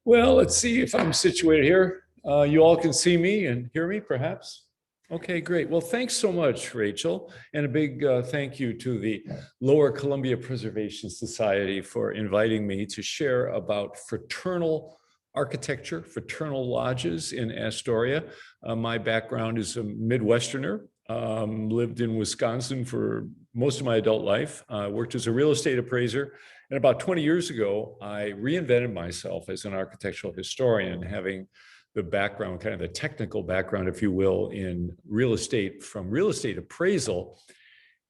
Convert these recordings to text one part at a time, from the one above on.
Well, let's see if I'm situated here. You all can see me and hear me, perhaps? Okay, great. Well, thanks so much, Rachel. And a big thank you to the Lower Columbia Preservation Society for inviting me to share about fraternal architecture, fraternal lodges in Astoria. My background is a Midwesterner, lived in Wisconsin for most of my adult life, worked as a real estate appraiser. And about 20 years ago, I reinvented myself as an architectural historian, having the background, kind of the technical background, if you will, in real estate, from real estate appraisal.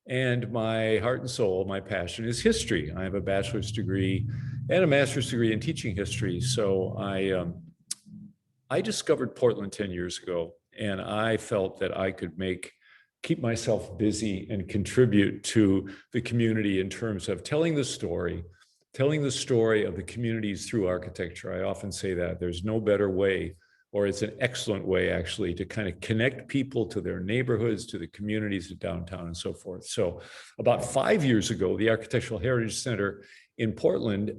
And my heart and soul, my passion is history. I have a bachelor's degree and a master's degree in teaching history. So I discovered Portland 10 years ago, and I felt that I could keep myself busy and contribute to the community in terms of telling the story of the communities through architecture. I often say that there's no better way, or it's an excellent way actually, to kind of connect people to their neighborhoods, to the communities of downtown and so forth. So about 5 years ago, the Architectural Heritage Center in Portland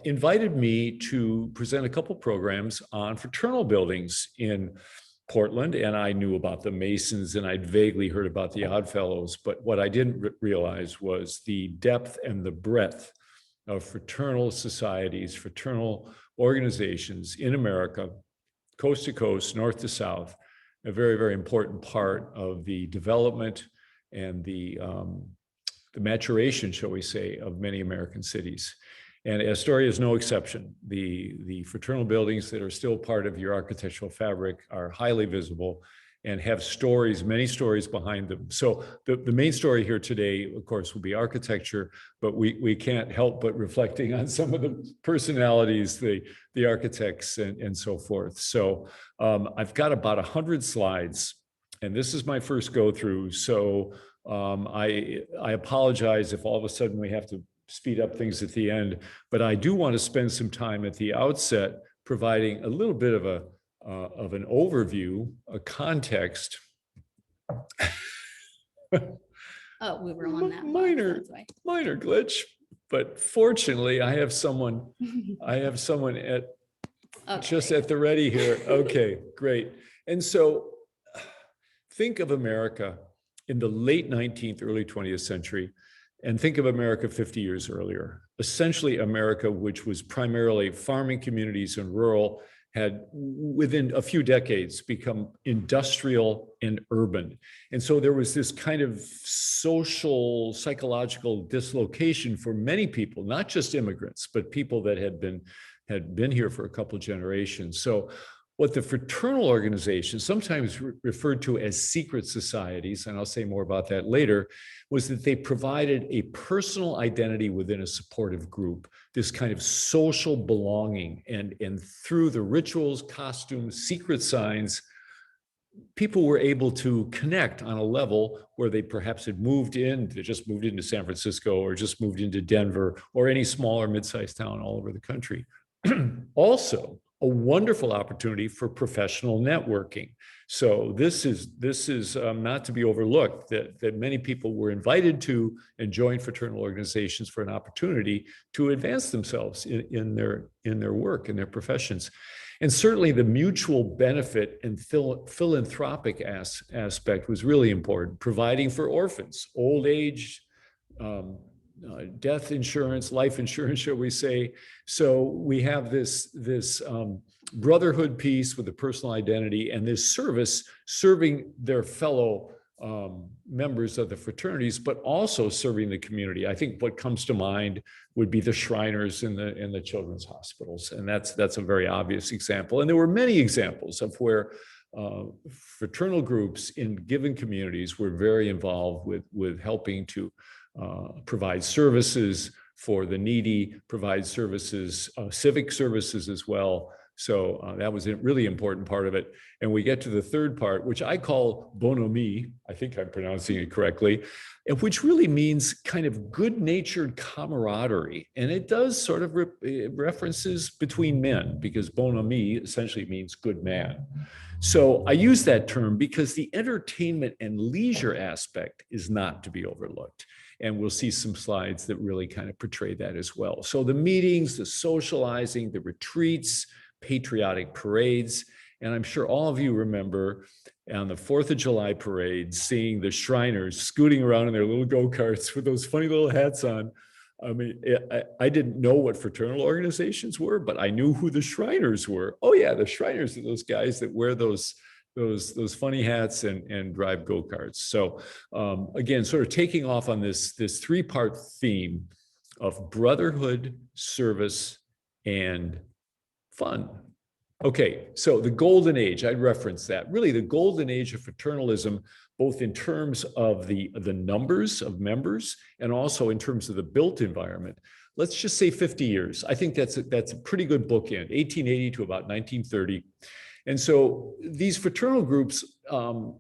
invited me to present a couple programs on fraternal buildings in Portland. And I knew about the Masons and I'd vaguely heard about the Oddfellows, but what I didn't realize was the depth and the breadth of fraternal societies, fraternal organizations in America, coast to coast, north to south, a very, very important part of the development and the maturation, shall we say, of many American cities. And Astoria is no exception. The fraternal buildings that are still part of your architectural fabric are highly visible and have stories, many stories behind them. So the main story here today, of course, will be architecture, but we can't help but reflecting on some of the personalities, the architects and so forth. So I've got about 100 slides, and this is my first go through. So I apologize if all of a sudden we have to speed up things at the end, but I do want to spend some time at the outset providing a little bit of an overview, a context. Oh, we were on that minor glitch, but fortunately I have someone at just at the ready here. Okay, great. And so think of America in the late 19th, early 20th century. And think of America 50 years earlier. Essentially, America, which was primarily farming communities and rural, had within a few decades become industrial and urban. And so there was this kind of social, psychological dislocation for many people, not just immigrants, but people that had been here for a couple of generations. So what the fraternal organizations, sometimes referred to as secret societies, and I'll say more about that later, was that they provided a personal identity within a supportive group, this kind of social belonging. And through the rituals, costumes, secret signs, people were able to connect on a level where they perhaps had just moved into San Francisco or just moved into Denver or any smaller mid-sized town all over the country. Also, a wonderful opportunity for professional networking. So this is not to be overlooked, that many people were invited to and joined fraternal organizations for an opportunity to advance themselves in their work, in their professions. And certainly the mutual benefit and philanthropic aspect was really important, providing for orphans, old age, death insurance, life insurance, shall we say. So we have this brotherhood piece with the personal identity and this serving their fellow members of the fraternities, but also serving the community. I think what comes to mind would be the Shriners in the children's hospitals. And that's a very obvious example. And there were many examples of where fraternal groups in given communities were very involved with helping to provide services for the needy, provide services, civic services as well. So that was a really important part of it. And we get to the third part, which I call Bonhomie, I think I'm pronouncing it correctly, and which really means kind of good-natured camaraderie. And it does sort of references between men, because Bonhomie essentially means good man. So I use that term because the entertainment and leisure aspect is not to be overlooked. And we'll see some slides that really kind of portray that as well. So the meetings, the socializing, the retreats, patriotic parades. And I'm sure all of you remember on the 4th of July parade, seeing the Shriners scooting around in their little go-karts with those funny little hats on. I mean, I didn't know what fraternal organizations were, but I knew who the Shriners were. Oh yeah, the Shriners are those guys that wear those funny hats and drive go-karts. So again, sort of taking off on this three-part theme of brotherhood, service, and fun. Okay, so the golden age, I'd reference that. Really, the golden age of fraternalism, both in terms of the numbers of members and also in terms of the built environment. Let's just say 50 years. I think that's a pretty good bookend, 1880 to about 1930. And so these fraternal groups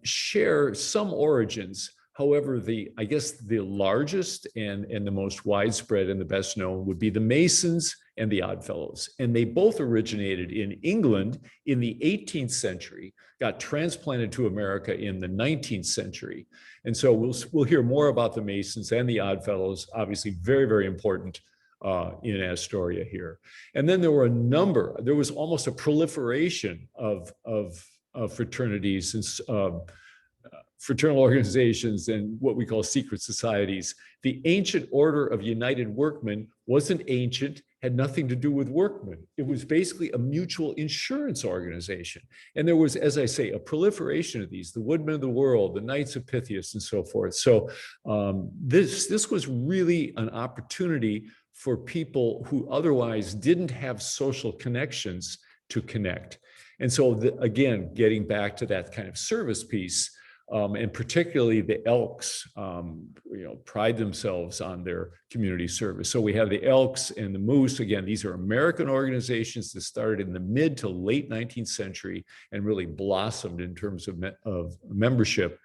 share some origins. However, I guess the largest and the most widespread and the best known would be the Masons and the Oddfellows. And they both originated in England in the 18th century, got transplanted to America in the 19th century. And so we'll hear more about the Masons and the Oddfellows, obviously very, very important in Astoria here. And then there was almost a proliferation of fraternities and fraternal organizations and what we call secret societies. The ancient Order of United Workmen wasn't ancient, had nothing to do with workmen. It was basically a mutual insurance organization. And there was, as I say, a proliferation of these, the Woodmen of the World, the Knights of Pythias, and so forth. So this was really an opportunity for people who otherwise didn't have social connections to connect. And so again, getting back to that kind of service piece, and particularly the Elks, pride themselves on their community service. So we have the Elks and the Moose. Again, these are American organizations that started in the mid to late 19th century and really blossomed in terms of membership.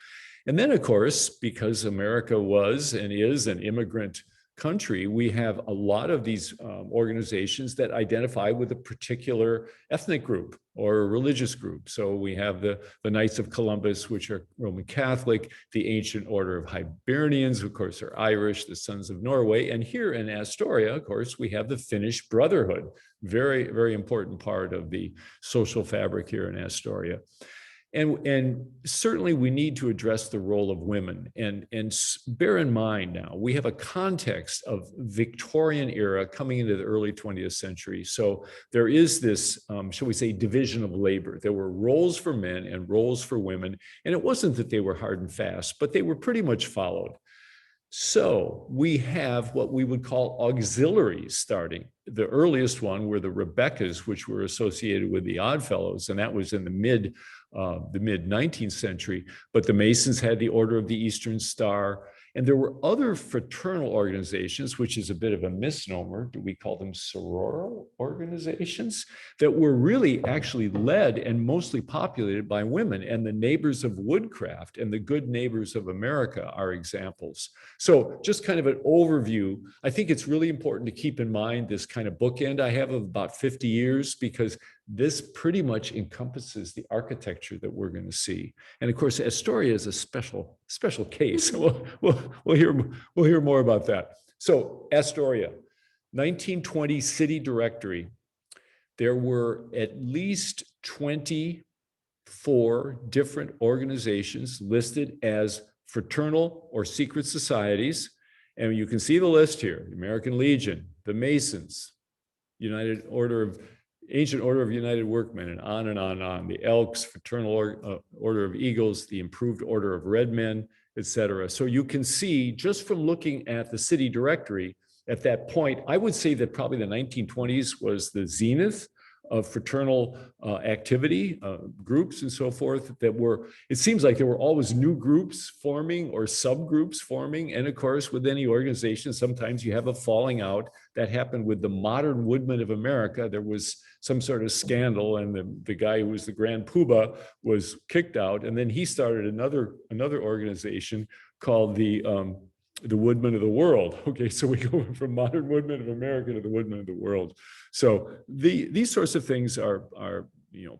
And then, of course, because America was and is an immigrant country, we have a lot of these organizations that identify with a particular ethnic group or a religious group. So we have the Knights of Columbus, which are Roman Catholic, the Ancient Order of Hibernians, of course, are Irish, the Sons of Norway. And here in Astoria, of course, we have the Finnish Brotherhood, very, very important part of the social fabric here in Astoria. And certainly we need to address the role of women and bear in mind now, we have a context of Victorian era coming into the early 20th century. So there is this, shall we say, division of labor. There were roles for men and roles for women. And it wasn't that they were hard and fast, but they were pretty much followed. So we have what we would call auxiliaries starting. The earliest one were the Rebekahs, which were associated with the Oddfellows, and that was in the mid 19th century. But the Masons had the Order of the Eastern Star, and there were other fraternal organizations, which is a bit of a misnomer. Do we call them sororal organizations? That were really actually led and mostly populated by women. And the Neighbors of Woodcraft and the Good Neighbors of America are examples. So just kind of an overview. I think it's really important to keep in mind this kind of bookend I have of about 50 years, because this pretty much encompasses the architecture that we're going to see. And of course, Astoria is a special case. We'll hear more about that. So Astoria, 1920 city directory. There were at least 24 different organizations listed as fraternal or secret societies. And you can see the list here: the American Legion, the Masons, Ancient Order of United Workmen, and on and on and on. The Elks, Fraternal Order of Eagles, the Improved Order of Red Men, etc. So you can see just from looking at the city directory at that point, I would say that probably the 1920s was the zenith of fraternal activity, groups and so forth that were, it seems like there were always new groups forming or subgroups forming. And of course, with any organization, sometimes you have a falling out. That happened with the Modern Woodmen of America. There was some sort of scandal, and the guy who was the Grand Poobah was kicked out. And then he started another organization called the Woodmen of the World. Okay, so we go from Modern Woodmen of America to the Woodmen of the World. So these sorts of things are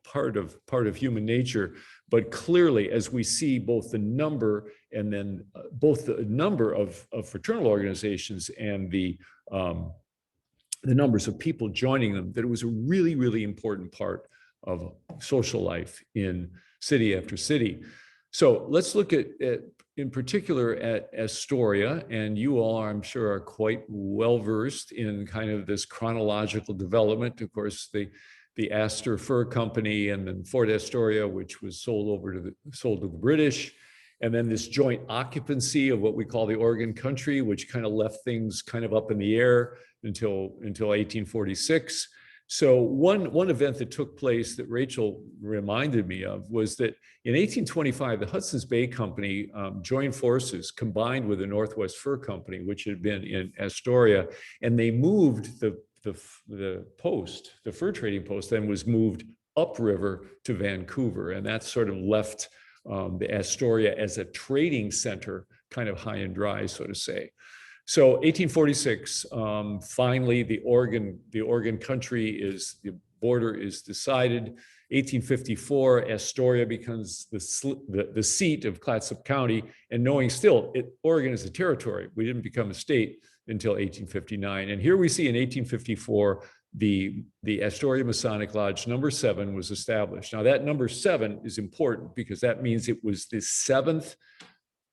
part of human nature. But clearly, as we see both the number and then both the number of fraternal organizations and the numbers of people joining them, that it was a really, really important part of social life in city after city. So let's look at in particular at Astoria, and you all, I'm sure, are quite well versed in kind of this chronological development. Of course, the Astor Fur Company, and then Fort Astoria, which was sold to the British, and then this joint occupancy of what we call the Oregon Country, which kind of left things kind of up in the air until 1846. So one event that took place that Rachel reminded me of was that in 1825, the Hudson's Bay Company joined forces, combined with the Northwest Fur Company, which had been in Astoria, and they moved the post, the fur trading post, then was moved upriver to Vancouver, and that sort of left the Astoria as a trading center, kind of high and dry, so to say. So 1846, finally, the Oregon Country the border is decided. 1854, Astoria becomes the seat of Clatsop County, and knowing still, Oregon is a territory. We didn't become a state until 1859. And here we see in 1854, the Astoria Masonic Lodge number 7 was established. Now that number 7 is important because that means it was the 7th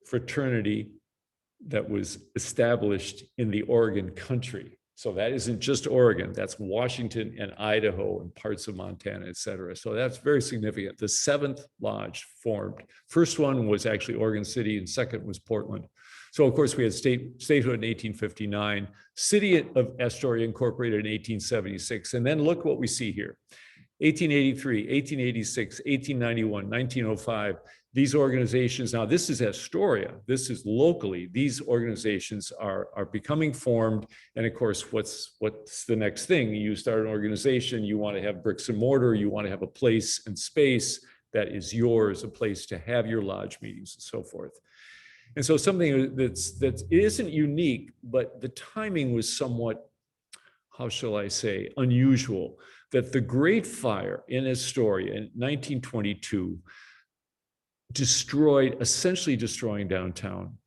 fraternity that was established in the Oregon Country. So that isn't just Oregon, that's Washington and Idaho and parts of Montana, et cetera. So that's very significant. The 7th lodge formed. First one was actually Oregon City, and second was Portland. So of course we had statehood in 1859, City of Astoria incorporated in 1876. And then look what we see here. 1883, 1886, 1891, 1905, these organizations, now this is Astoria, this is locally, these organizations are becoming formed. And of course, what's the next thing? You start an organization, you want to have bricks and mortar, you want to have a place and space that is yours, a place to have your lodge meetings and so forth. And so something that isn't unique, but the timing was somewhat, how shall I say, unusual, that the Great Fire in Astoria in 1922 essentially destroying downtown,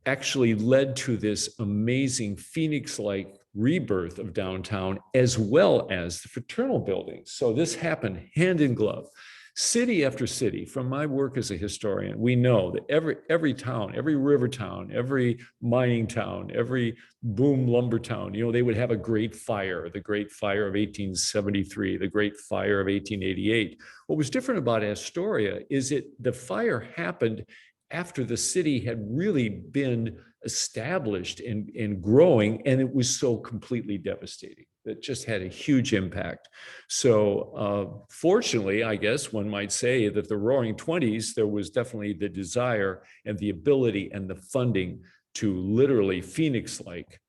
actually led to this amazing Phoenix-like rebirth of downtown, as well as the fraternal buildings. So this happened hand in glove. City after city, from my work as a historian, we know that every town, every river town, every mining town, every boom lumber town, they would have a great fire, the Great Fire of 1873, the Great Fire of 1888. What was different about Astoria is the fire happened after the city had really been established and growing, and it was so completely devastating. That just had a huge impact. So fortunately, I guess one might say that the Roaring 20s, there was definitely the desire and the ability and the funding to literally Phoenix-like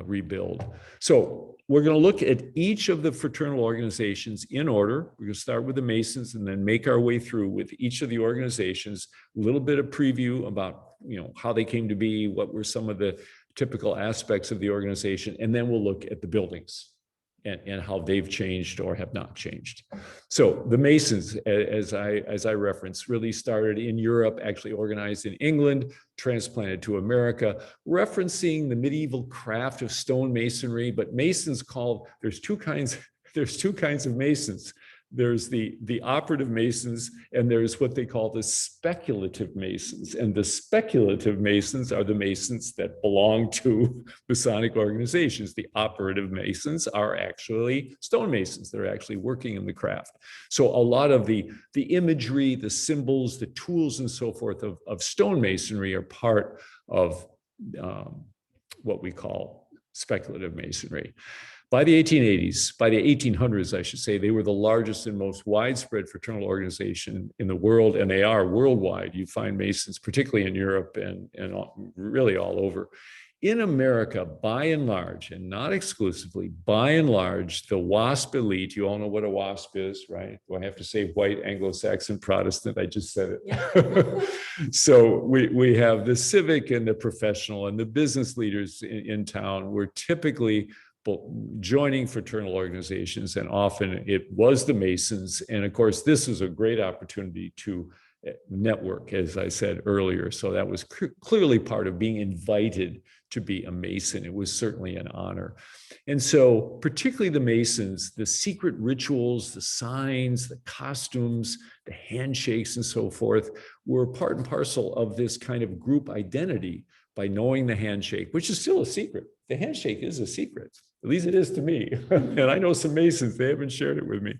rebuild. So we're going to look at each of the fraternal organizations in order. We're going to start with the Masons and then make our way through with each of the organizations, a little bit of preview about how they came to be, what were some of the typical aspects of the organization, and then we'll look at the buildings and how they've changed or have not changed. So the Masons, as I referenced, really started in Europe, actually organized in England, transplanted to America, referencing the medieval craft of stone masonry. But Masons there's two kinds of Masons. There's the operative Masons, and there's what they call the speculative Masons. And the speculative Masons are the Masons that belong to Masonic organizations. The operative Masons are actually stonemasons. They're actually working in the craft. So a lot of the imagery, the symbols, the tools, and so forth of stonemasonry are part of what we call speculative Masonry. By the 1880s, by the 1800s, I should say, they were the largest and most widespread fraternal organization in the world, and they are worldwide. You find Masons, particularly in Europe and really all over. In America, by and large, and not exclusively, by and large, the WASP elite, you all know what a WASP is, right? Do I have to say white Anglo-Saxon Protestant? I just said it. Yeah. So we have the civic and the professional and the business leaders in town. We're typically joining fraternal organizations, and often it was the Masons. And of course, this was a great opportunity to network, as I said earlier. So that was clearly part of being invited to be a Mason. It was certainly an honor. And so particularly the Masons, the secret rituals, the signs, the costumes, the handshakes and so forth were part and parcel of this kind of group identity by knowing the handshake, which is still a secret. The handshake is a secret, at least it is to me. And I know some Masons, they haven't shared it with me.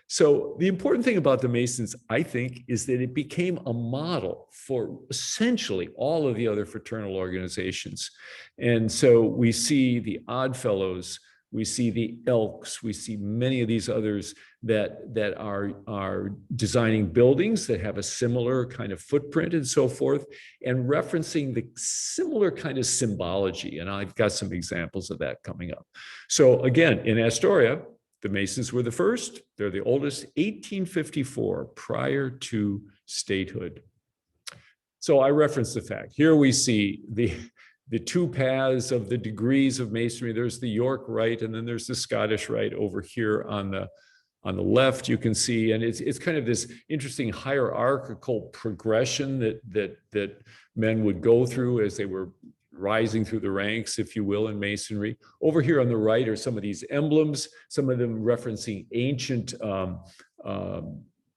So the important thing about the Masons, I think, is that it became a model for essentially all of the other fraternal organizations. And so we see the Oddfellows, we see the Elks, we see many of these others that are designing buildings that have a similar kind of footprint and so forth, and referencing the similar kind of symbology. And I've got some examples of that coming up. So again, in Astoria, the Masons were the first. They're the oldest, 1854, prior to statehood. So I reference the fact. Here we see the two paths of the degrees of Masonry. There's the York Rite, and then there's the Scottish Rite over here on the left, you can see. And it's kind of this interesting hierarchical progression that men would go through as they were rising through the ranks, if you will, in Masonry. Over here on the right are some of these emblems, some of them referencing ancient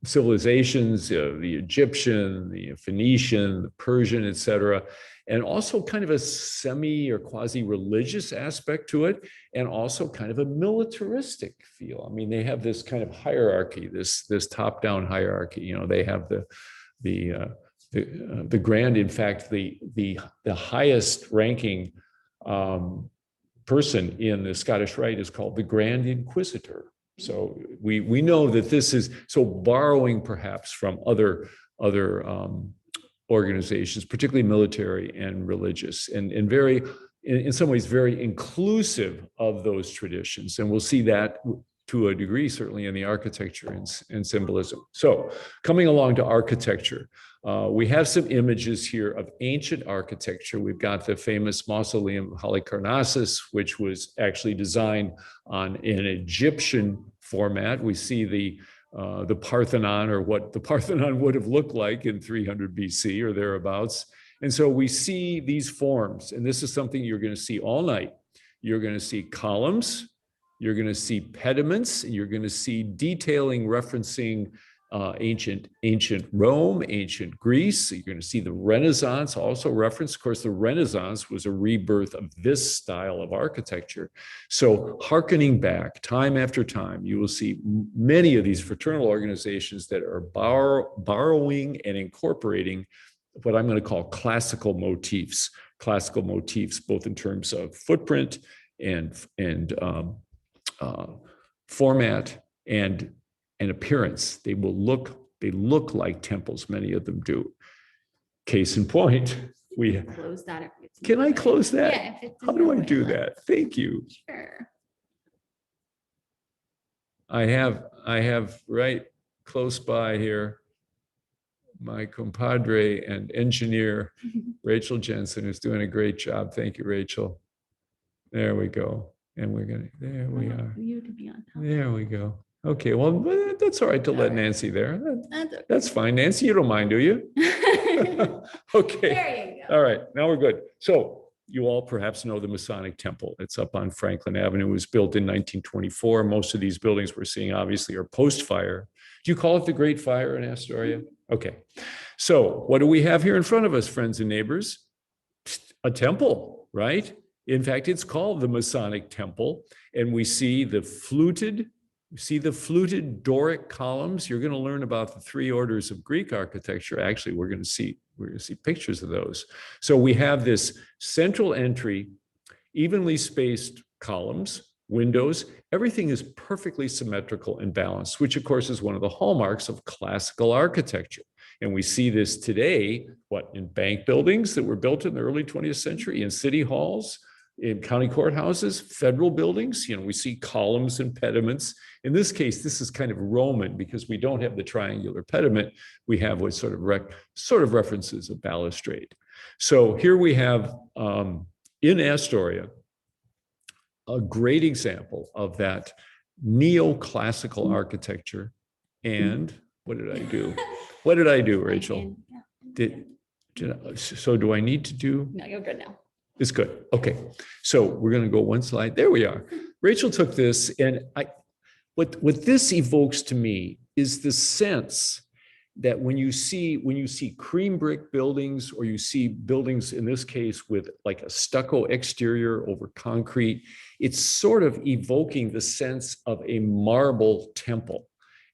civilizations, the Egyptian, the Phoenician, the Persian, etc. And also kind of a semi or quasi-religious aspect to it, and also kind of a militaristic feel. I mean, they have this kind of hierarchy, this top-down hierarchy. You know, they have the grand, in fact, the highest ranking person in the Scottish Rite is called the Grand Inquisitor. So we know that this is, so borrowing perhaps from other organizations, particularly military and religious, and very, in some ways, very inclusive of those traditions. And we'll see that to a degree, certainly in the architecture and symbolism. So coming along to architecture, we have some images here of ancient architecture. We've got the famous Mausoleum of Halicarnassi, which was actually designed on an Egyptian format. We see the Parthenon, or what the Parthenon would have looked like in 300 BC or thereabouts. And so we see these forms, and this is something you're going to see all night. You're going to see columns, you're going to see pediments, you're going to see detailing referencing ancient Rome, ancient Greece. You're going to see the Renaissance also referenced. Of course, the Renaissance was a rebirth of this style of architecture. So hearkening back time after time, you will see many of these fraternal organizations that are borrowing and incorporating what I'm going to call classical motifs both in terms of footprint and format and appearance. They look like temples. Many of them do. Case in point, we close that. Can I close that? Yeah. How do I do that? Thank you. Sure. I have right close by here my compadre and engineer, Rachel Jensen, who's doing a great job. Thank you, Rachel. There we go. And there we are. You to be on top. There we go. Okay, well, that's all right to let Nancy there. That's okay. That's fine. Nancy, you don't mind, do you? Okay. There you go. All right, now we're good. So you all perhaps know the Masonic Temple. It's up on Franklin Avenue. It was built in 1924. Most of these buildings we're seeing obviously are post-fire. Do you call it the Great Fire in Astoria? Okay. So what do we have here in front of us, friends and neighbors? A temple, right? In fact, it's called the Masonic Temple. And we see the fluted Doric columns. You're going to learn about the three orders of Greek architecture. Actually, we're going to see pictures of those. So we have this central entry, evenly spaced columns, windows. Everything is perfectly symmetrical and balanced, which of course is one of the hallmarks of classical architecture. And we see this today, in bank buildings that were built in the early 20th century, in city halls, in county courthouses, federal buildings. We see columns and pediments. In this case, this is kind of Roman because we don't have the triangular pediment. We have what sort of references a balustrade. So here we have in Astoria, a great example of that neoclassical architecture. And what did I do? What did I do, Rachel? So do I need to do? No, you're good now. It's good. Okay. So we're going to go one slide. There we are. Rachel took this, and what this evokes to me is the sense that when you see cream brick buildings, or you see buildings in this case with like a stucco exterior over concrete, it's sort of evoking the sense of a marble temple.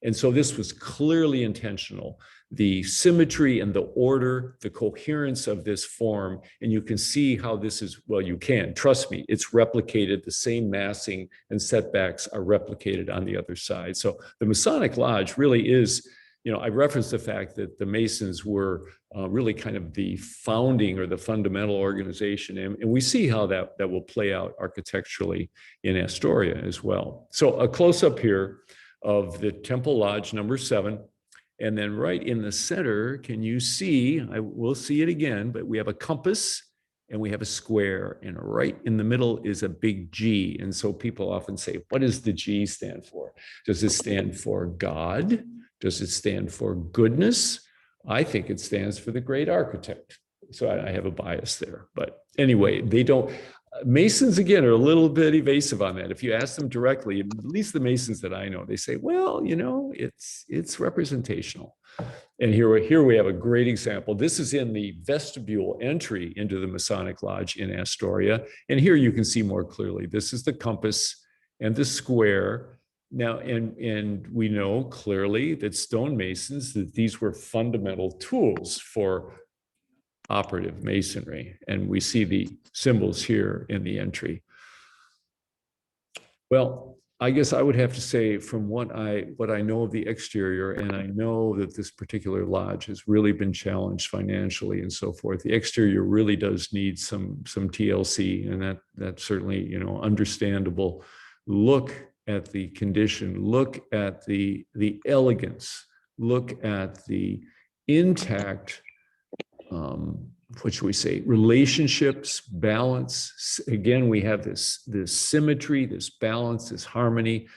And so this was clearly intentional. The symmetry and the order, the coherence of this form, and you can see how this is, well, you can, trust me, it's replicated. The same massing and setbacks are replicated on the other side. So the Masonic Lodge really is, I referenced the fact that the Masons were really kind of the founding or the fundamental organization. And we see how that will play out architecturally in Astoria as well. So a close-up here of the Temple Lodge number 7. And then right in the center, can you see, I will see it again, but we have a compass and we have a square, and right in the middle is a big G. And so people often say, what does the G stand for? Does it stand for God? Does it stand for goodness? I think it stands for the great architect. So I have a bias there. But anyway, they don't. Masons, again, are a little bit evasive on that. If you ask them directly, at least the Masons that I know, they say, well, it's representational. And here we have a great example. This is in the vestibule entry into the Masonic Lodge in Astoria. And here you can see more clearly, this is the compass and the square. Now, and we know clearly that stonemasons, that these were fundamental tools for operative masonry. And we see the symbols here in the entry. Well, I guess I would have to say, from what I know of the exterior, and I know that this particular lodge has really been challenged financially and so forth, the exterior really does need some TLC, and that's certainly, understandable. Look at the condition, look at the elegance, look at the intact, what should we say, relationships, balance. Again, we have this symmetry, this balance, this harmony.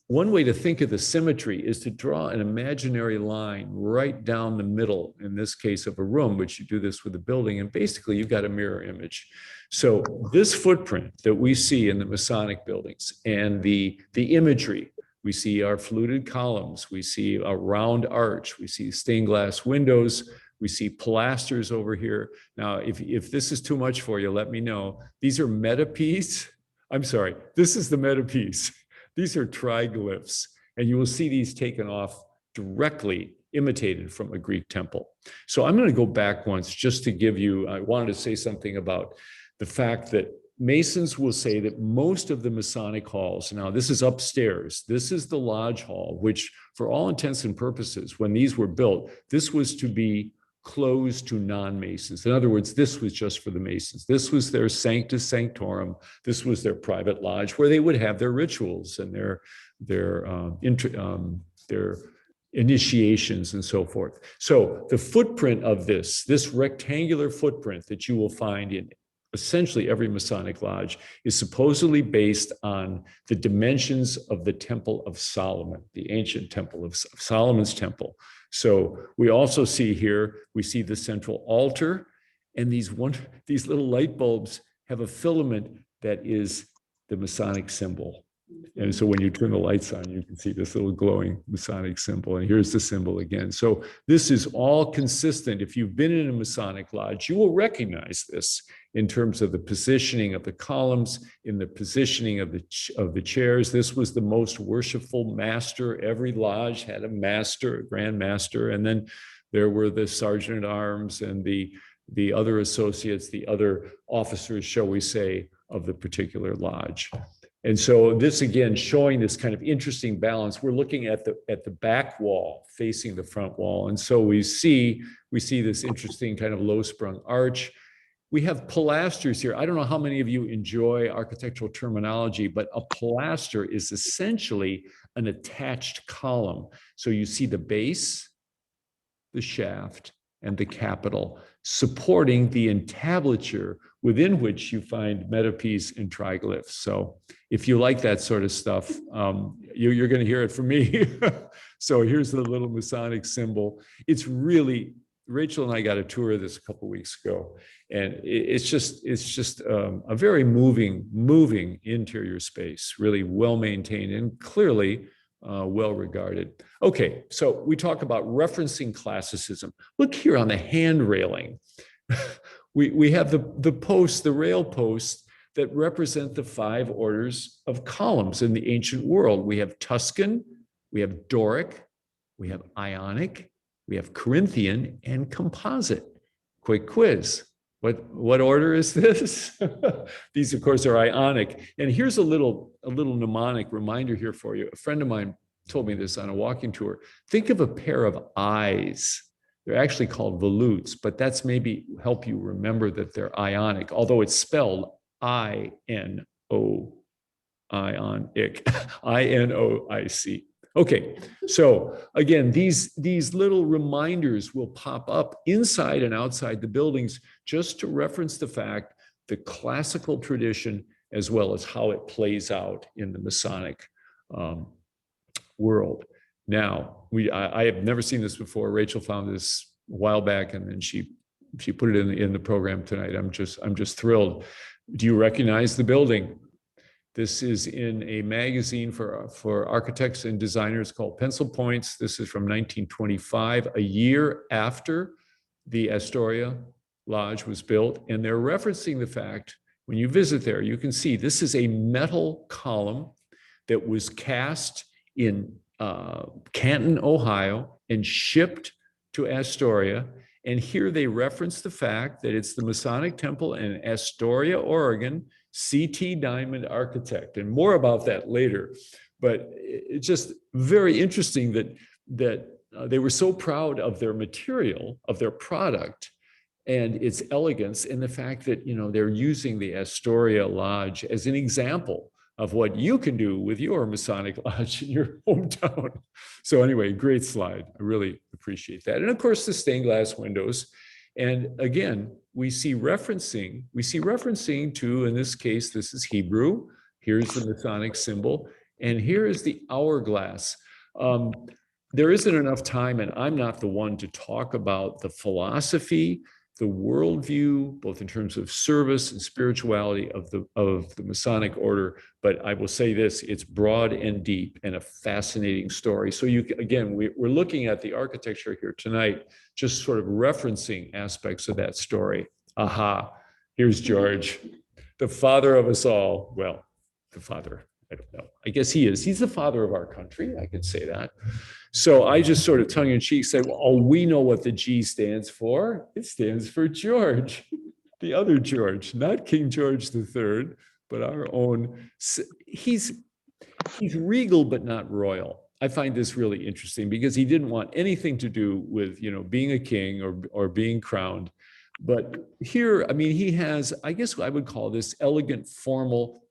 One way to think of the symmetry is to draw an imaginary line right down the middle, in this case of a room, which you do this with a building, and basically you've got a mirror image. So this footprint that we see in the Masonic buildings and the imagery, we see our fluted columns, we see a round arch, we see stained glass windows, we see pilasters over here. Now, if this is too much for you, let me know. These are metapiece. I'm sorry, this is the metapiece. These are triglyphs, and you will see these taken off directly imitated from a Greek temple. So I'm going to go back once just to give you, I wanted to say something about the fact that Masons will say that most of the Masonic halls, now this is upstairs, this is the lodge hall, which for all intents and purposes, when these were built, this was to be closed to non-Masons. In other words, this was just for the Masons. This was their sanctus sanctorum. This was their private lodge where they would have their rituals and their initiations and so forth. So the footprint of this rectangular footprint that you will find in essentially every Masonic lodge is supposedly based on the dimensions of the Temple of Solomon, the ancient temple of Solomon's temple. So we also see here, we see the central altar, and these little light bulbs have a filament that is the Masonic symbol. And so when you turn the lights on, you can see this little glowing Masonic symbol. And here's the symbol again. So this is all consistent. If you've been in a Masonic lodge, you will recognize this in terms of the positioning of the columns, in the positioning of the chairs. This was the most worshipful master. Every lodge had a master, a grand master. And then there were the sergeant at arms and the other associates, the other officers, shall we say, of the particular lodge. And so this, again, showing this kind of interesting balance. We're looking at the back wall facing the front wall. And so we see this interesting kind of low sprung arch. We have pilasters here. I don't know how many of you enjoy architectural terminology, but a pilaster is essentially an attached column. So you see the base, the shaft, and the capital supporting the entablature, within which you find metopes and triglyphs. So if you like that sort of stuff, you're going to hear it from me. So here's the little Masonic symbol. It's really, Rachel and I got a tour of this a couple of weeks ago, and it's just a very moving interior space, really well maintained and clearly well regarded. Okay, so we talk about referencing classicism. Look here on the hand railing. We have the posts, the rail posts that represent the 5 orders of columns in the ancient world. We have Tuscan, we have Doric, we have Ionic, we have Corinthian, and Composite. Quick quiz. What order is this? These, of course, are Ionic. And here's a little mnemonic reminder here for you. A friend of mine told me this on a walking tour. Think of a pair of eyes. They're actually called volutes, but that's maybe help you remember that they're Ionic, although it's spelled I-N-O, Ionic, I-N-O-I-C. Okay, so again, these little reminders will pop up inside and outside the buildings just to reference the fact, the classical tradition, as well as how it plays out in the Masonic world. Now, I have never seen this before. Rachel found this a while back, and then she put it in the program tonight. I'm just thrilled. Do you recognize the building? This is in a magazine for architects and designers called Pencil Points. This is from 1925, a year after the Astoria Lodge was built. And they're referencing the fact, when you visit there, you can see this is a metal column that was cast in Canton, Ohio, and shipped to Astoria. And here they reference the fact that it's the Masonic Temple in Astoria, Oregon, C.T. Diamond architect, and more about that later. But it's just very interesting that they were so proud of their material, of their product, and its elegance, and the fact that, you know, they're using the Astoria Lodge as an example of what you can do with your Masonic Lodge in your hometown. So anyway, great slide. I really appreciate that. And of course, the stained glass windows. And again, we see referencing to, in this case, this is Hebrew. Here's the Masonic symbol. And here is the hourglass. There isn't enough time, and I'm not the one to talk about the philosophy, the worldview, both in terms of service and spirituality of the Masonic order. But I will say this, it's broad and deep and a fascinating story. So again, we're looking at the architecture here tonight, just sort of referencing aspects of that story. Aha, here's George, the father of us all. Well, the father, I don't know. I guess he is. He's the father of our country. I could say that. So I just sort of tongue in cheek say, well, oh, we know what the G stands for. It stands for George, the other George, not King George III, but our own. He's regal, but not royal. I find this really interesting because he didn't want anything to do with, you know, being a king or being crowned. But here, I mean, he has, I guess I would call this elegant, formal,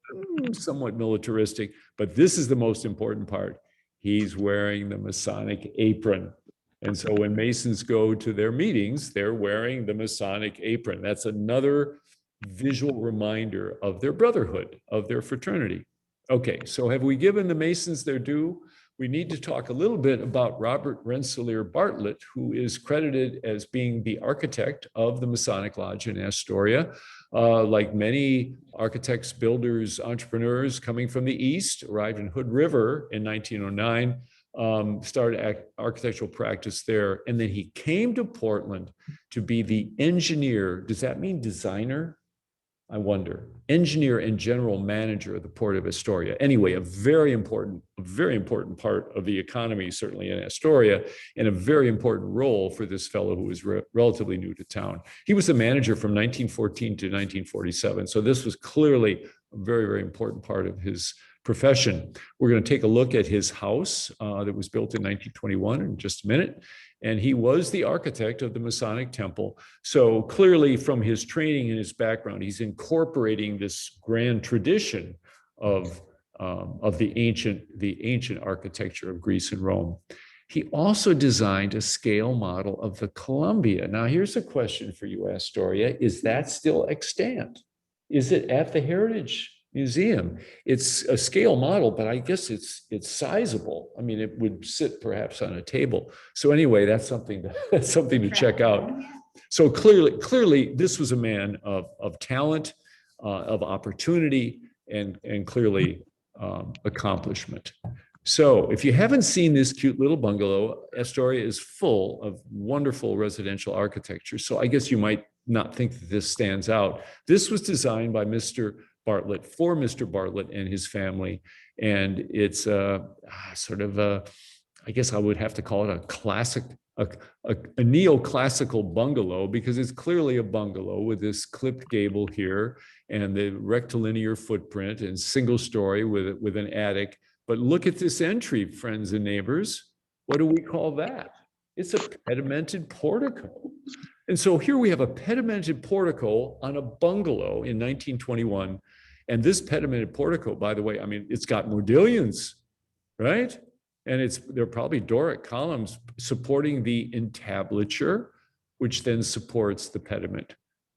somewhat militaristic, but this is the most important part. He's wearing the Masonic apron. And so when Masons go to their meetings, they're wearing the Masonic apron. That's another visual reminder of their brotherhood, of their fraternity. Okay, so have we given the Masons their due? We need to talk a little bit about Robert Rennsselaer Bartlett, who is credited as being the architect of the Masonic Lodge in Astoria. Like many architects, builders, entrepreneurs coming from the East, arrived in Hood River in 1909, started architectural practice there. And then he came to Portland to be the engineer. Does that mean designer? I wonder. Engineer and general manager of the Port of Astoria. Anyway, a very important part of the economy, certainly in Astoria, and a very important role for this fellow who was relatively new to town. He was the manager from 1914 to 1947. So this was clearly a very, very important part of his profession. We're going to take a look at his house that was built in 1921 in just a minute. And he was the architect of the Masonic Temple. So clearly from his training and his background, he's incorporating this grand tradition of the ancient architecture of Greece and Rome. He also designed a scale model of the Columbia. Now, here's a question for you, Astoria. Is that still extant? Is it at the Heritage Museum? It's a scale model, but I guess it's sizable. I mean, it would sit perhaps on a table. So anyway, that's something to check out. So clearly, this was a man of talent, of opportunity, and clearly accomplishment. So if you haven't seen this cute little bungalow, Astoria is full of wonderful residential architecture. So I guess you might not think that this stands out. This was designed by Mr. Bartlett for Mr. Bartlett and his family. And it's sort of I guess I would have to call it a classic, a neoclassical bungalow, because it's clearly a bungalow with this clipped gable here and the rectilinear footprint and single story with an attic. But look at this entry, friends and neighbors. What do we call that? It's a pedimented portico. And so here we have a pedimented portico on a bungalow in 1921. And this pedimented portico, by the way, I mean, it's got modillions, right? And they're probably Doric columns supporting the entablature, which then supports the pediment.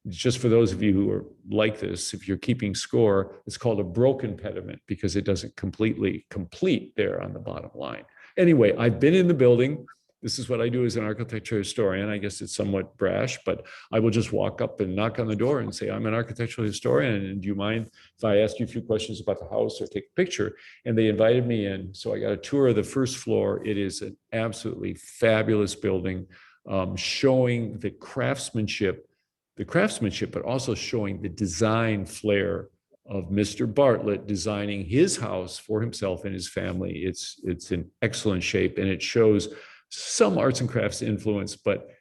Just for those of you who are like this, if you're keeping score, it's called a broken pediment because it doesn't completely complete there on the bottom line. Anyway, I've been in the building. This is what I do as an architecture historian. I guess it's somewhat brash, but I will just walk up and knock on the door and say, I'm an architectural historian, and do you mind if I ask you a few questions about the house or take a picture? And they invited me in. So I got a tour of the first floor. It is an absolutely fabulous building, showing the craftsmanship, but also showing the design flair of Mr. Bartlett designing his house for himself and his family. It's in excellent shape, and it shows some arts and crafts influence, but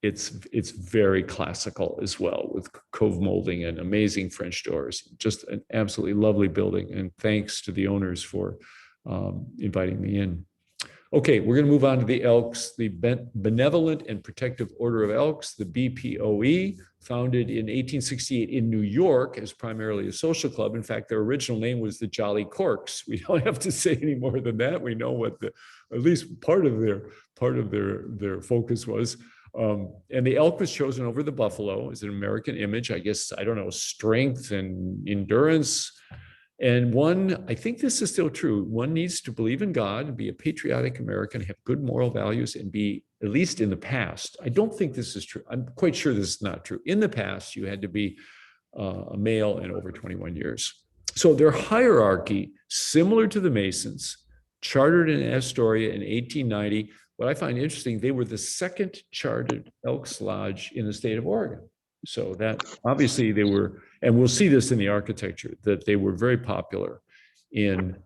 it's very classical as well, with cove molding and amazing French doors. Just an absolutely lovely building. And thanks to the owners for inviting me in. Okay, we're going to move on to the Elks, the Benevolent and Protective Order of Elks, the BPOE, founded in 1868 in New York as primarily a social club. In fact, their original name was the Jolly Corks. We don't have to say any more than that. We know what at least part of their focus was. And the elk was chosen over the buffalo as an American image. I guess, I don't know, strength and endurance. And I think this is still true, one needs to believe in God and be a patriotic American, have good moral values, and be, at least in the past, I don't think this is true. I'm quite sure this is not true. In the past, you had to be a male and over 21 years. So their hierarchy, similar to the Masons, chartered in Astoria in 1890. What I find interesting, they were the second chartered Elks Lodge in the state of Oregon. So that obviously they were, and we'll see this in the architecture, that they were very popular in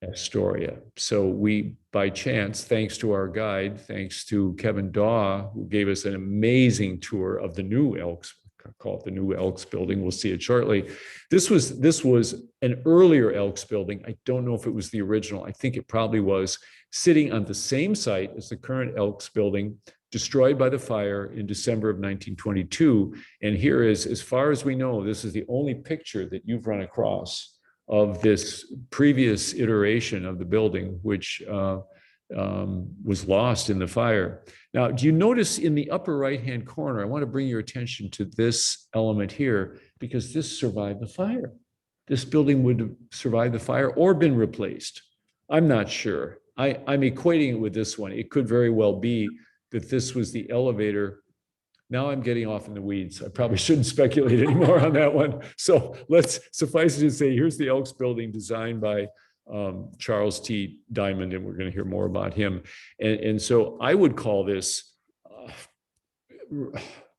Astoria. So we, by chance, thanks to our guide, thanks to Kevin Daw, who gave us an amazing tour of the new Elks, called the new Elks Building. We'll see it shortly. This was an earlier Elks Building. I don't know if it was the original. I think it probably was, sitting on the same site as the current Elks Building, destroyed by the fire in December of 1922. And here is, as far as we know, this is the only picture that you've run across of this previous iteration of the building, which was lost in the fire. Now, do you notice in the upper right-hand corner, I want to bring your attention to this element here, because this survived the fire. This building would have survived the fire or been replaced. I'm not sure. I'm equating it with this one. It could very well be that this was the elevator. Now I'm getting off in the weeds. I probably shouldn't speculate anymore on that one. So let's suffice it to say, here's the Elks Building designed by Charles T. Diamond, and we're going to hear more about him. And so I would call this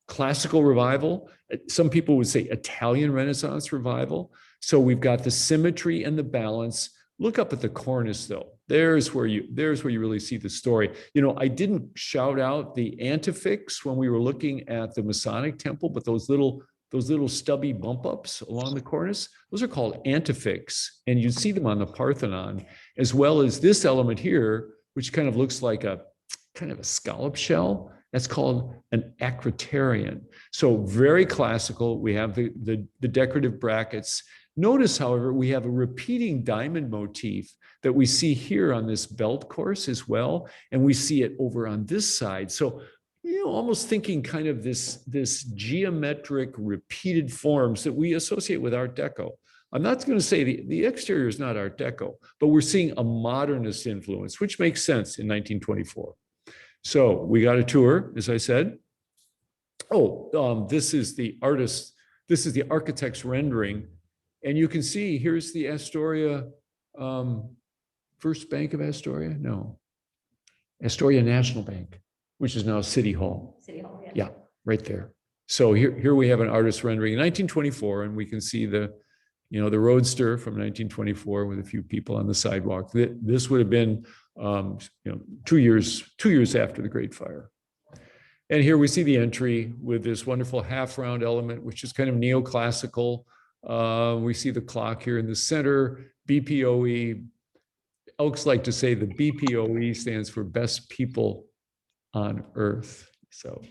classical revival. Some people would say Italian Renaissance revival. So we've got the symmetry and the balance. Look up at the cornice, though. There's where you really see the story. You know, I didn't shout out the antefix when we were looking at the Masonic temple, but those little stubby bump ups along the cornice, those are called antefix, and you see them on the Parthenon, as well as this element here, which kind of looks like a scallop shell. That's called an acrotarian. So very classical. We have the decorative brackets. Notice, however, we have a repeating diamond motif that we see here on this belt course as well. And we see it over on this side. So, almost thinking kind of this geometric repeated forms that we associate with Art Deco. I'm not going to say the exterior is not Art Deco, but we're seeing a modernist influence, which makes sense in 1924. So we got a tour, as I said. This is the architect's rendering. And you can see, here's the Astoria, First Bank of Astoria? No, Astoria National Bank, which is now City Hall. City Hall, yeah. Yeah, right there. So here we have an artist rendering in 1924, and we can see the roadster from 1924 with a few people on the sidewalk. This would have been, 2 years after the Great Fire. And here we see the entry with this wonderful half-round element, which is kind of neoclassical. We see the clock here in the center, BPOE. Elks like to say the BPOE stands for Best People on Earth. So,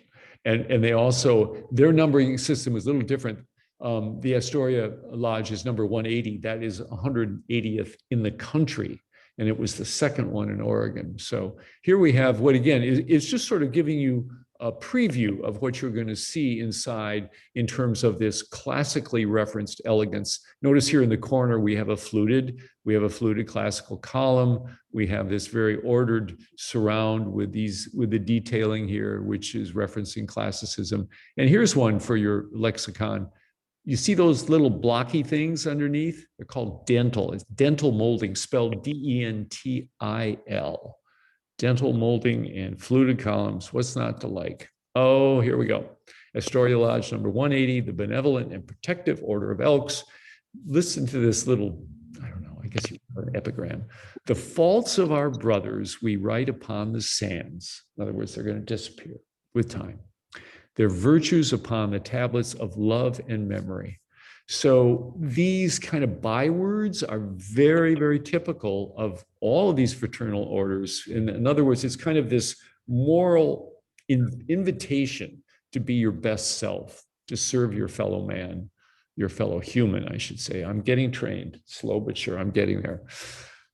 and they also, their numbering system is a little different. The Astoria Lodge is number 180. That is 180th in the country. And it was the second one in Oregon. So here we have what, again, is just sort of giving you a preview of what you're going to see inside in terms of this classically referenced elegance. Notice here in the corner, we have a fluted classical column. We have this very ordered surround with the detailing here, which is referencing classicism. And here's one for your lexicon. You see those little blocky things underneath? They're called dentil. It's dental molding, spelled D-E-N-T-I-L. Dental molding and fluted columns. What's not to like? Oh, here we go. Astoria Lodge number 180, the Benevolent and Protective Order of Elks. Listen to this little, I don't know, I guess you call it an epigram. The faults of our brothers we write upon the sands. In other words, they're going to disappear with time. Their virtues upon the tablets of love and memory. So these kind of bywords are very, very typical of all of these fraternal orders. In other words, it's kind of this moral invitation to be your best self, to serve your fellow man, your fellow human, I should say. I'm getting trained, slow but sure, I'm getting there.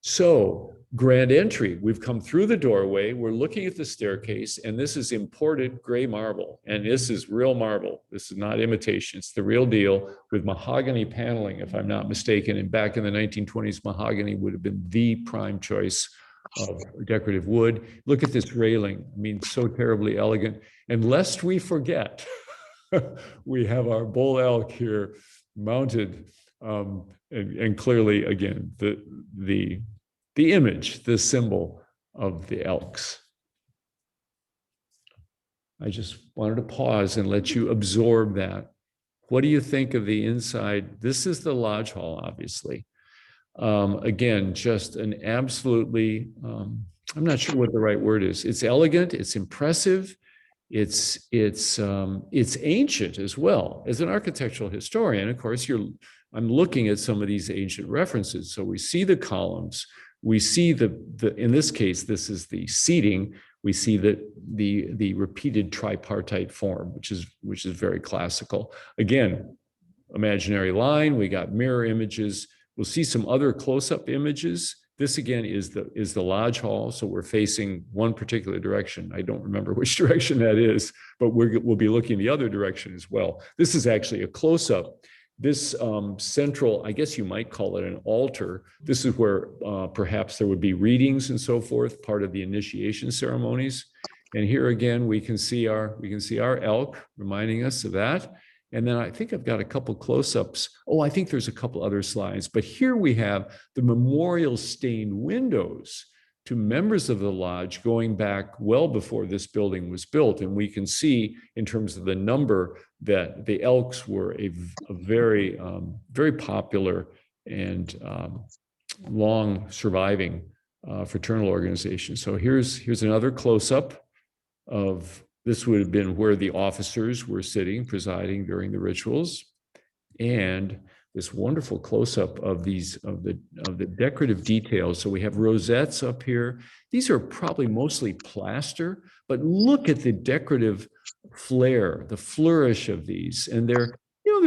So grand entry, we've come through the doorway, we're looking at the staircase, and this is imported gray marble, and this is real marble. This is not imitation, it's the real deal with mahogany paneling, if I'm not mistaken. And back in the 1920s, mahogany would have been the prime choice of decorative wood. Look at this railing, I mean, so terribly elegant. And lest we forget, we have our bull elk here mounted, and clearly, again, the image, the symbol of the Elks. I just wanted to pause and let you absorb that. What do you think of the inside? This is the lodge hall, obviously. Again, just an absolutely, I'm not sure what the right word is. It's elegant, it's impressive, it's ancient as well. As an architectural historian, of course, I'm looking at some of these ancient references. So we see the columns, we see in this case, this is the seating. We see the repeated tripartite form, which is very classical. Again, imaginary line, we got mirror images. We'll see some other close-up images. This again is the lodge hall. So we're facing one particular direction. I don't remember which direction that is, but we'll be looking the other direction as well. This is actually a close-up. This central, I guess you might call it an altar. This is where perhaps there would be readings and so forth, part of the initiation ceremonies. And here again, we can see our elk, reminding us of that. And then I think I've got a couple close-ups. Oh, I think there's a couple other slides. But here we have the memorial stained windows to members of the lodge going back well before this building was built. And we can see in terms of the number that the Elks were a very, very popular and long surviving fraternal organization. So here's another close-up of, this would have been where the officers were sitting, presiding during the rituals. And this wonderful close-up of the decorative details. So we have rosettes up here. These are probably mostly plaster, but look at the decorative flair, the flourish of these. And they're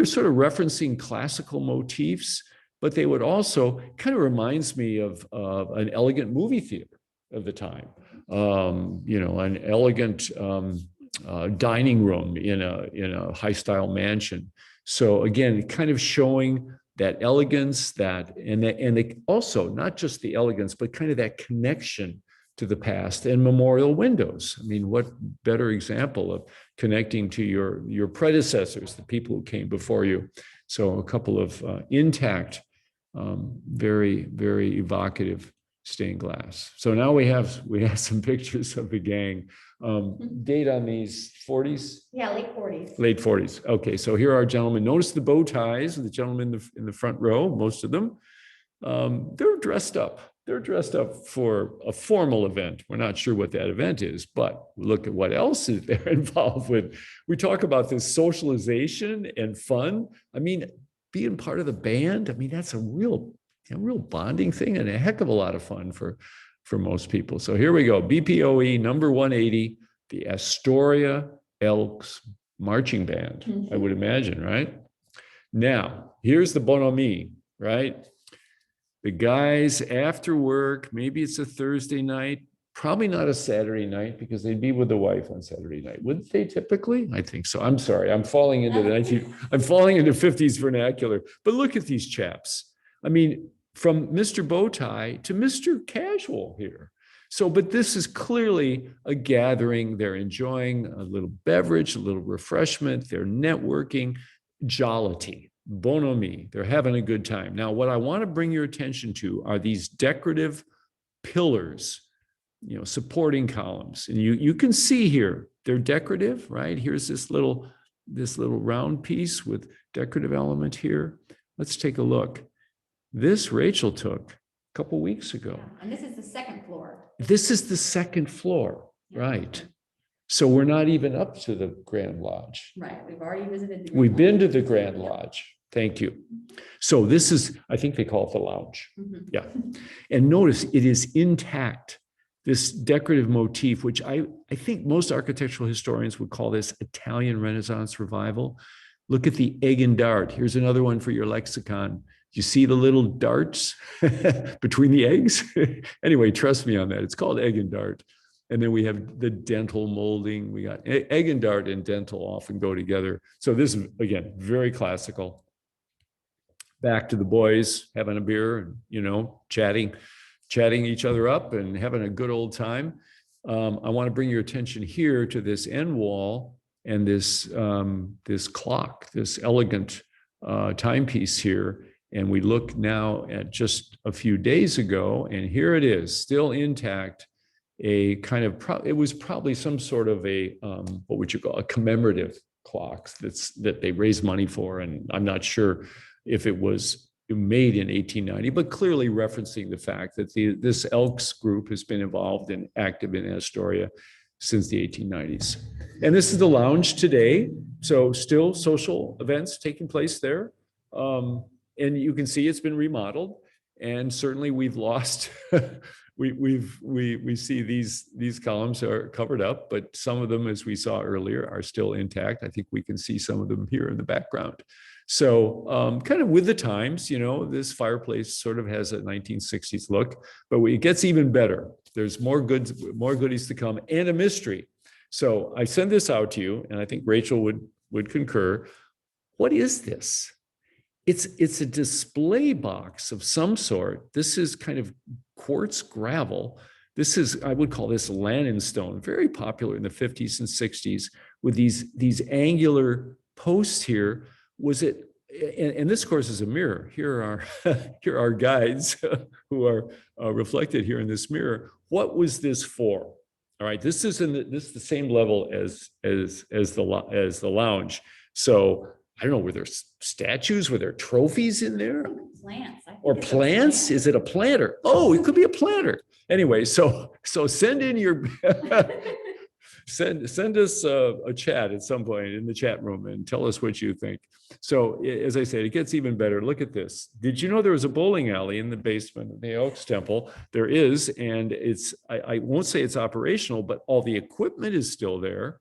sort of referencing classical motifs. but they would also kind of reminds me of an elegant movie theater of the time, an elegant dining room in a high style mansion. So again, kind of showing that elegance, and also not just the elegance, but kind of that connection to the past, and memorial windows. I mean, what better example of connecting to your predecessors, the people who came before you. So a couple of intact, very, very evocative stained glass. So now we have some pictures of the gang. Date on these 40s? Yeah, late 40s. Late 40s. Okay, so here are gentlemen. Notice the bow ties of the gentlemen in the front row, most of them. They're dressed up. They're dressed up for a formal event. We're not sure what that event is, but look at what else is they're involved with. We talk about this socialization and fun. I mean, being part of the band, I mean, that's a real bonding thing and a heck of a lot of fun for most people. So here we go. BPOE number 180, the Astoria Elks Marching Band, I would imagine, right? Now, here's the Bonhomie, right? The guys after work, maybe it's a Thursday night, probably not a Saturday night because they'd be with the wife on Saturday night. Wouldn't they typically? I think so. I'm sorry. I'm falling into 50s vernacular. But look at these chaps. I mean, from Mr. Bowtie to Mr. Casual here. So, but this is clearly a gathering. They're enjoying a little beverage, a little refreshment. They're networking, jollity. Bonhomie, they're having a good time. Now, what I want to bring your attention to are these decorative pillars, supporting columns. And you can see here, they're decorative, right? Here's this little round piece with decorative element here. Let's take a look. This Rachel took a couple weeks ago. And this is the second floor. This is the second floor, right? So we're not even up to the Grand Lodge. Right, we've already visited. We've been to the Grand Lodge. Thank you. So this is, I think they call it the lounge. Yeah. And notice it is intact. This decorative motif, which I think most architectural historians would call this Italian Renaissance revival. Look at the egg and dart. Here's another one for your lexicon. You see the little darts between the eggs? Anyway, trust me on that. It's called egg and dart. And then we have the dental molding. We got egg and dart and dental often go together. So this is, again, very classical. Back to the boys having a beer and, chatting each other up and having a good old time. I want to bring your attention here to this end wall and this clock, this elegant timepiece here. And we look now at just a few days ago, and here it is, still intact. A kind of, it was probably some sort of a, what would you call a commemorative clock that they raised money for. And I'm not sure if it was made in 1890, but clearly referencing the fact that this Elks group has been involved and active in Astoria since the 1890s. And this is the lounge today. So still social events taking place there. And you can see it's been remodeled, and certainly we've lost, we see these columns are covered up, but some of them, as we saw earlier, are still intact. I think we can see some of them here in the background. So kind of with the times, this fireplace sort of has a 1960s look, but it gets even better. There's more goodies to come, and a mystery. So I send this out to you, and I think Rachel would concur. What is this? It's a display box of some sort. This is kind of quartz gravel. This is, I would call this Lannon stone, very popular in the 50s and 60s with these angular posts here. Was it, and this, of course, is a mirror. Here are guides who are reflected here in this mirror. What was this for? All right, this is the same level as the lounge. So I don't know, were there statues? Were there trophies in there? Plants. Or plants? Is it a planter? Oh, it could be a planter. Anyway, so send in your send us a chat at some point in the chat room and tell us what you think. So as I said, it gets even better. Look at this. Did you know there was a bowling alley in the basement of the Elks Temple? There is, and I won't say it's operational, but all the equipment is still there.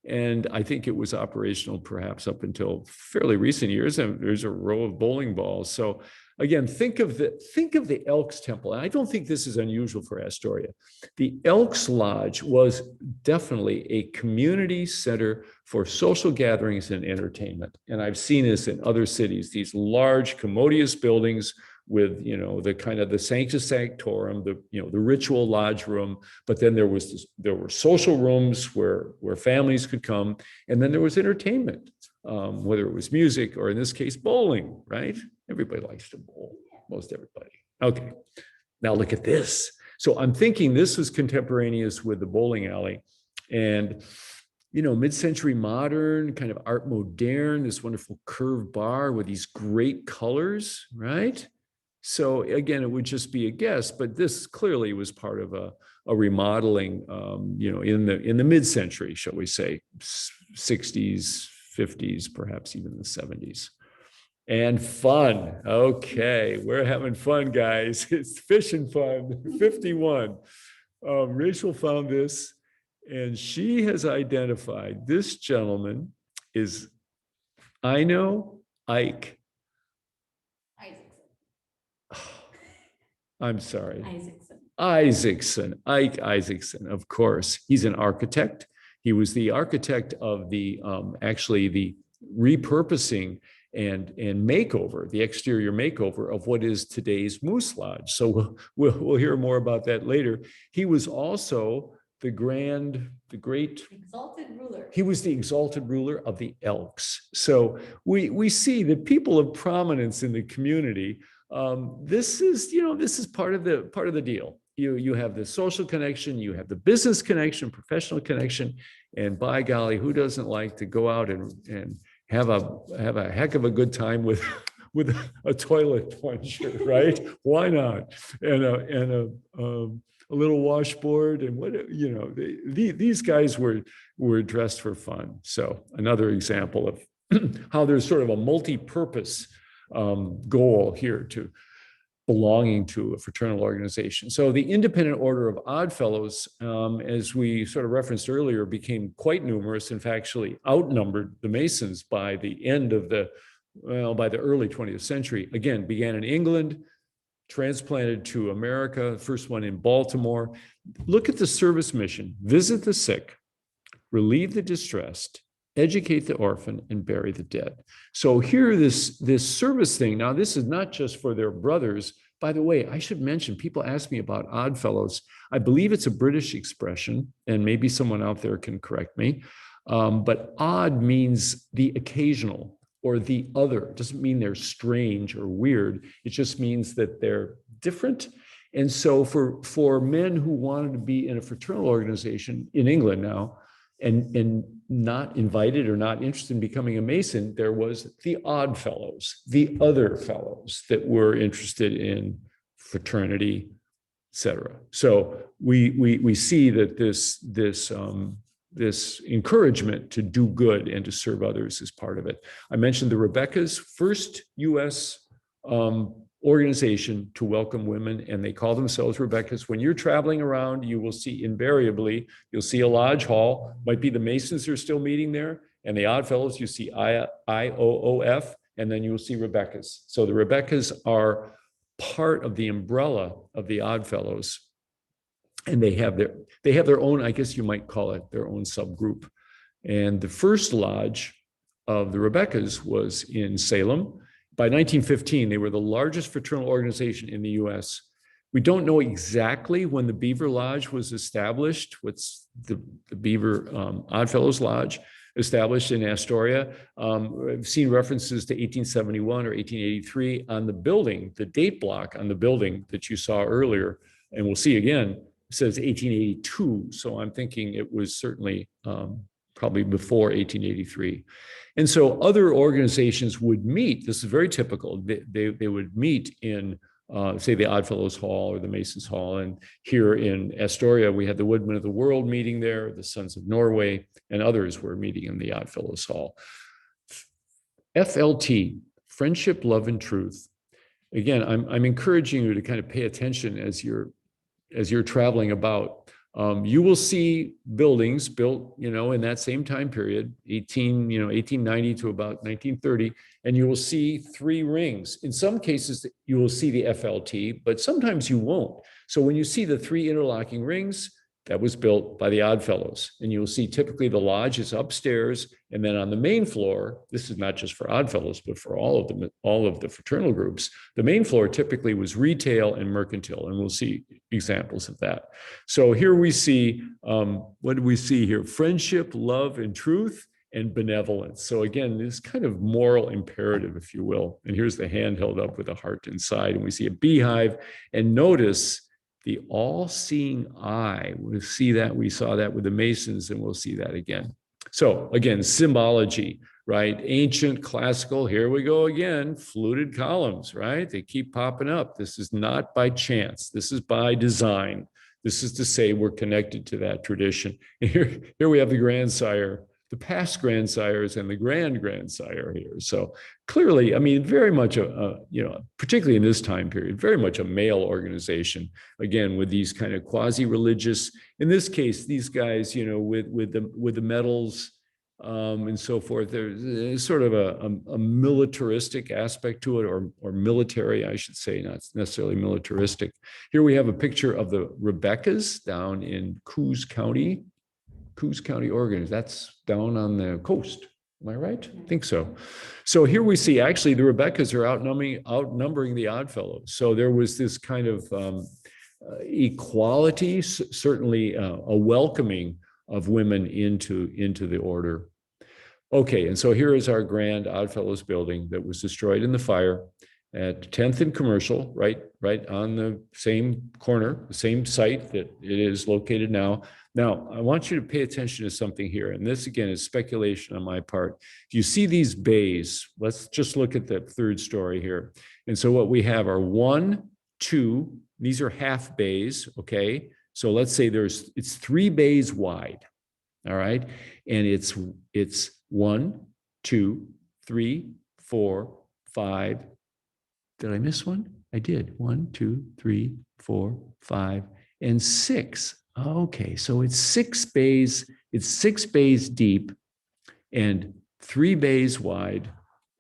And I think it was operational perhaps up until fairly recent years. And there's a row of bowling balls. So again, think of the Elks Temple. And I don't think this is unusual for Astoria. The Elks Lodge was definitely a community center for social gatherings and entertainment. And I've seen this in other cities, these large commodious buildings with, the kind of the sanctus sanctorum, the ritual lodge room, but then there were social rooms where families could come, and then there was entertainment, whether it was music or in this case bowling, right? Everybody likes to bowl, most everybody. Okay, now look at this. So I'm thinking this was contemporaneous with the bowling alley, and mid-century modern, kind of art moderne, this wonderful curved bar with these great colors, right? So again, it would just be a guess, but this clearly was part of a remodeling, in the mid-century, shall we say, 60s, 50s, perhaps even the 70s. And fun. Okay, we're having fun, guys. It's fishing fun. 51. Rachel found this, and she has identified this gentleman is Ike. I'm sorry. Isaacson, Ike Isaacson, of course. He's an architect. He was the architect of the repurposing and makeover, the exterior makeover of what is today's Moose Lodge. So we'll hear more about that later. He was also the great exalted ruler. He was the exalted ruler of the Elks. So we see that people of prominence in the community. This is part of the deal. You have the social connection, you have the business connection, professional connection, and by golly, who doesn't like to go out and have a heck of a good time with a toilet plunger, right? Why not? And a little washboard, and these guys were dressed for fun. So another example of how there's sort of a multi-purpose goal here to belonging to a fraternal organization. So the Independent Order of Odd Fellows, as we sort of referenced earlier, became quite numerous. In fact, actually outnumbered the Masons by the end of by the early 20th century. Again, began in England, transplanted to America, first one in Baltimore. Look at the service mission: visit the sick, relieve the distressed, educate the orphan, and bury the dead. So here, this service thing, now this is not just for their brothers. By the way, I should mention, people ask me about Odd Fellows. I believe it's a British expression, and maybe someone out there can correct me. But odd means the occasional or the other. It doesn't mean they're strange or weird. It just means that they're different. And so for men who wanted to be in a fraternal organization in England now, and not invited or not interested in becoming a Mason, there was the Odd Fellows, the other fellows that were interested in fraternity, etc. So we see that this encouragement to do good and to serve others is part of it. I mentioned the Rebekahs, first U.S. Organization to welcome women, and they call themselves Rebekahs. When you're traveling around, you will see invariably, you'll see a lodge hall, might be the Masons are still meeting there, and the Odd Fellows, you see IOOF, and then you'll see Rebekahs. So the Rebekahs are part of the umbrella of the Odd Fellows, and they have their own, I guess you might call it their own subgroup. And the first lodge of the Rebekahs was in Salem. By 1915, they were the largest fraternal organization in the US. We don't know exactly when the Beaver Lodge was established. What's the Beaver Odd Fellows Lodge established in Astoria? I've seen references to 1871 or 1883 on the building, the date block on the building that you saw earlier, and we'll see again, it says 1882. So I'm thinking it was certainly probably before 1883. And so other organizations would meet. This is very typical. They would meet in, say, the Odd Fellows Hall or the Masons Hall. And here in Astoria, we had the Woodmen of the World meeting there, the Sons of Norway, and others were meeting in the Odd Fellows Hall. FLT, Friendship, Love, and Truth. Again, I'm encouraging you to kind of pay attention as you're traveling about. You will see buildings built, in that same time period, 1890 to about 1930, and you will see 3 rings. In some cases, you will see the FLT, but sometimes you won't. So when you see the 3 interlocking rings, that was built by the Oddfellows. And you'll see typically the lodge is upstairs. And then on the main floor, this is not just for Oddfellows, but for all of the fraternal groups, the main floor typically was retail and mercantile. And we'll see examples of that. So here we see, what do we see here? Friendship, love, and truth, and benevolence. So again, this kind of moral imperative, if you will. And here's the hand held up with a heart inside. And we see a beehive. And notice the all-seeing eye. We saw that with the Masons, and we'll see that again. So again, symbology, right? Ancient, classical, here we go again, fluted columns, right? They keep popping up. This is not by chance. This is by design. This is to say we're connected to that tradition. And here we have the grandsire, the past grandsires and the grand-grandsire here. So clearly, I mean, very much particularly in this time period, very much a male organization, again, with these kind of quasi-religious, in this case, these guys, with the medals and so forth, there's sort of a militaristic aspect to it, or military, I should say, not necessarily militaristic. Here we have a picture of the Rebekahs down in Coos County, Oregon. That's down on the coast. Am I right? I think so. So here we see actually the Rebekahs are outnumbering the Oddfellows. So there was this kind of equality, certainly a welcoming of women into the order. Okay, and so here is our grand Oddfellows building that was destroyed in the fire at 10th and Commercial, right on the same corner, the same site that it is located now. Now, I want you to pay attention to something here. And this, again, is speculation on my part. You see these bays. Let's just look at the 3rd story here. And so what we have are 1, 2, these are half bays, okay? So let's say it's 3 bays wide, all right? And it's 1, 2, 3, 4, 5. Did I miss one? I did. 1, 2, 3, 4, 5, and 6. Okay, so it's 6 bays. It's 6 bays deep and 3 bays wide.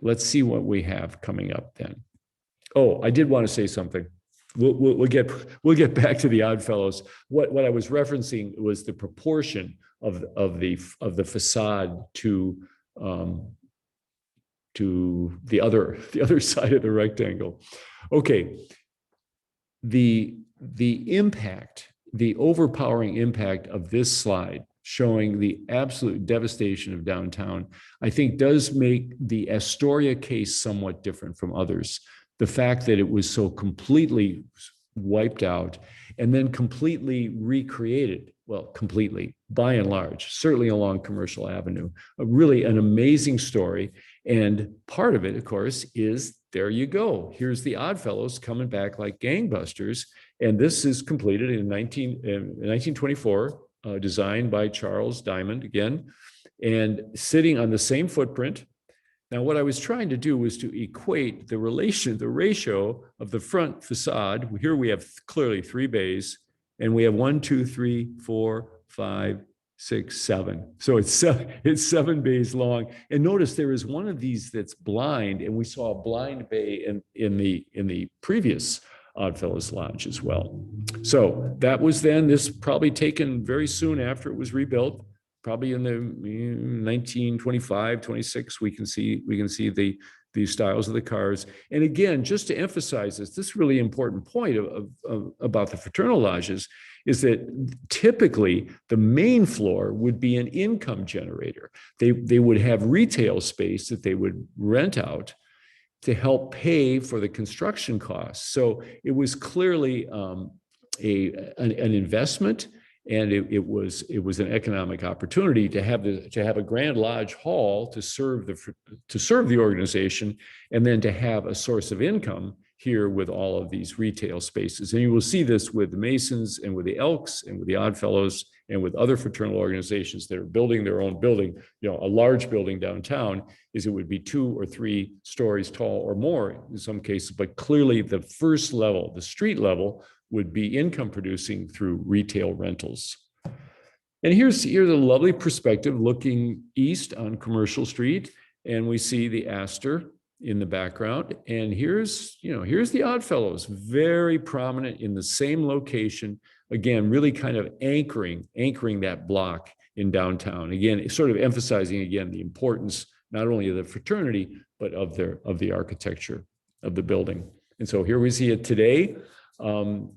Let's see what we have coming up then. Oh, I did want to say something. We'll get back to the Oddfellows. What I was referencing was the proportion of the facade to the other side of the rectangle. Okay, the impact, the overpowering impact of this slide showing the absolute devastation of downtown, I think does make the Astoria case somewhat different from others. The fact that it was so completely wiped out and then completely recreated, well, completely, by and large, certainly along Commercial Avenue, really an amazing story. And part of it, of course, is there you go. Here's the Oddfellows coming back like gangbusters. And this is completed in 1924, designed by Charles Diamond again, and sitting on the same footprint. Now, what I was trying to do was to equate the ratio of the front facade. Here we have clearly 3 bays, and we have 1, 2, 3, 4, 5, 6, 7. So it's 7 bays long. And notice there is one of these that's blind, and we saw a blind bay in the previous Oddfellows Lodge as well. So that was then, this probably taken very soon after it was rebuilt, probably in the 1925, 26, we can see the styles of the cars. And again, just to emphasize this really important point about the fraternal lodges is that typically the main floor would be an income generator. They would have retail space that they would rent out to help pay for the construction costs. So it was clearly an investment, and it was an economic opportunity to have a Grand Lodge hall to serve the organization, and then to have a source of income here with all of these retail spaces. And you will see this with the Masons and with the Elks and with the Oddfellows and with other fraternal organizations that are building their own building. A large building downtown it would be 2 or 3 stories tall or more in some cases, but clearly the first level, the street level, would be income producing through retail rentals. And here's a lovely perspective looking east on Commercial Street, and we see the Astor in the background. And here's the Oddfellows, very prominent in the same location. Again, really kind of anchoring that block in downtown. Again, sort of emphasizing again the importance not only of the fraternity, but of the architecture of the building. And so here we see it today.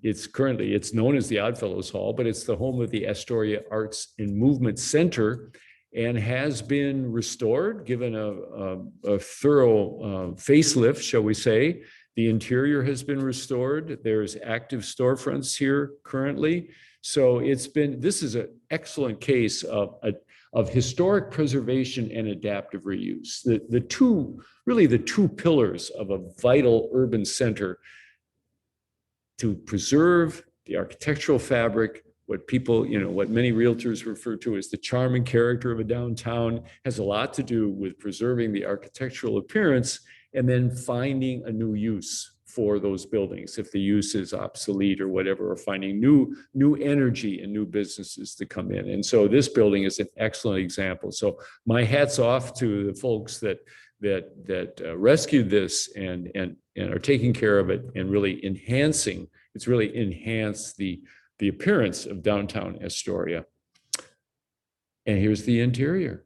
It's known as the Oddfellows Hall, but it's the home of the Astoria Arts and Movement Center, and has been restored, given a thorough facelift, shall we say. The interior has been restored. There's active storefronts here currently. So this is an excellent case of historic preservation and adaptive reuse. The two pillars of a vital urban center to preserve the architectural fabric, what many realtors refer to as the charm and character of a downtown, has a lot to do with preserving the architectural appearance and then finding a new use for those buildings if the use is obsolete or whatever, or finding new energy and new businesses to come in. And so this building is an excellent example. So my hat's off to the folks that rescued this and are taking care of it and really enhanced the appearance of downtown Astoria. And here's the interior.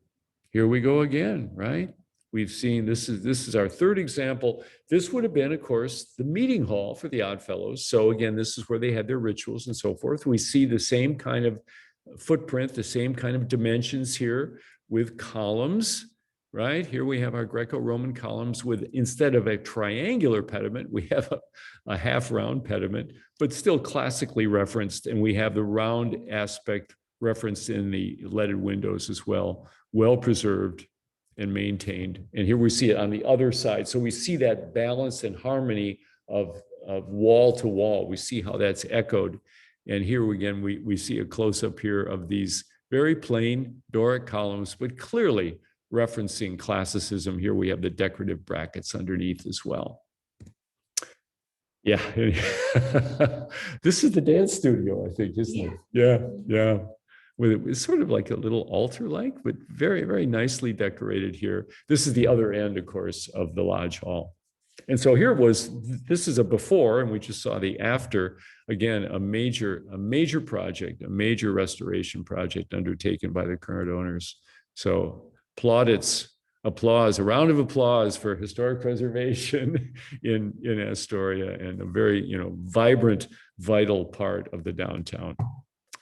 Here we go again, right? We've seen, this is our third example. This would have been, of course, the meeting hall for the Oddfellows. So again, this is where they had their rituals and so forth. We see the same kind of footprint, the same kind of dimensions here with columns, right? Here we have our Greco-Roman columns with, instead of a triangular pediment, we have a half round pediment, but still classically referenced. And we have the round aspect referenced in the leaded windows as well, well preserved and maintained. And here we see it on the other side. So we see that balance and harmony of wall to wall. We see how that's echoed. And here again, we see a close-up here of these very plain Doric columns, but clearly referencing classicism. Here we have the decorative brackets underneath as well. Yeah, this is the dance studio, I think, isn't it? Yeah. It's sort of like a little altar-like, but very, very nicely decorated here. This is the other end, of course, of the lodge hall. And so here this is a before, and we just saw the after. Again, a major project, a major restoration project undertaken by the current owners. So plaudits, applause, a round of applause for historic preservation in Astoria, and a very, vibrant, vital part of the downtown.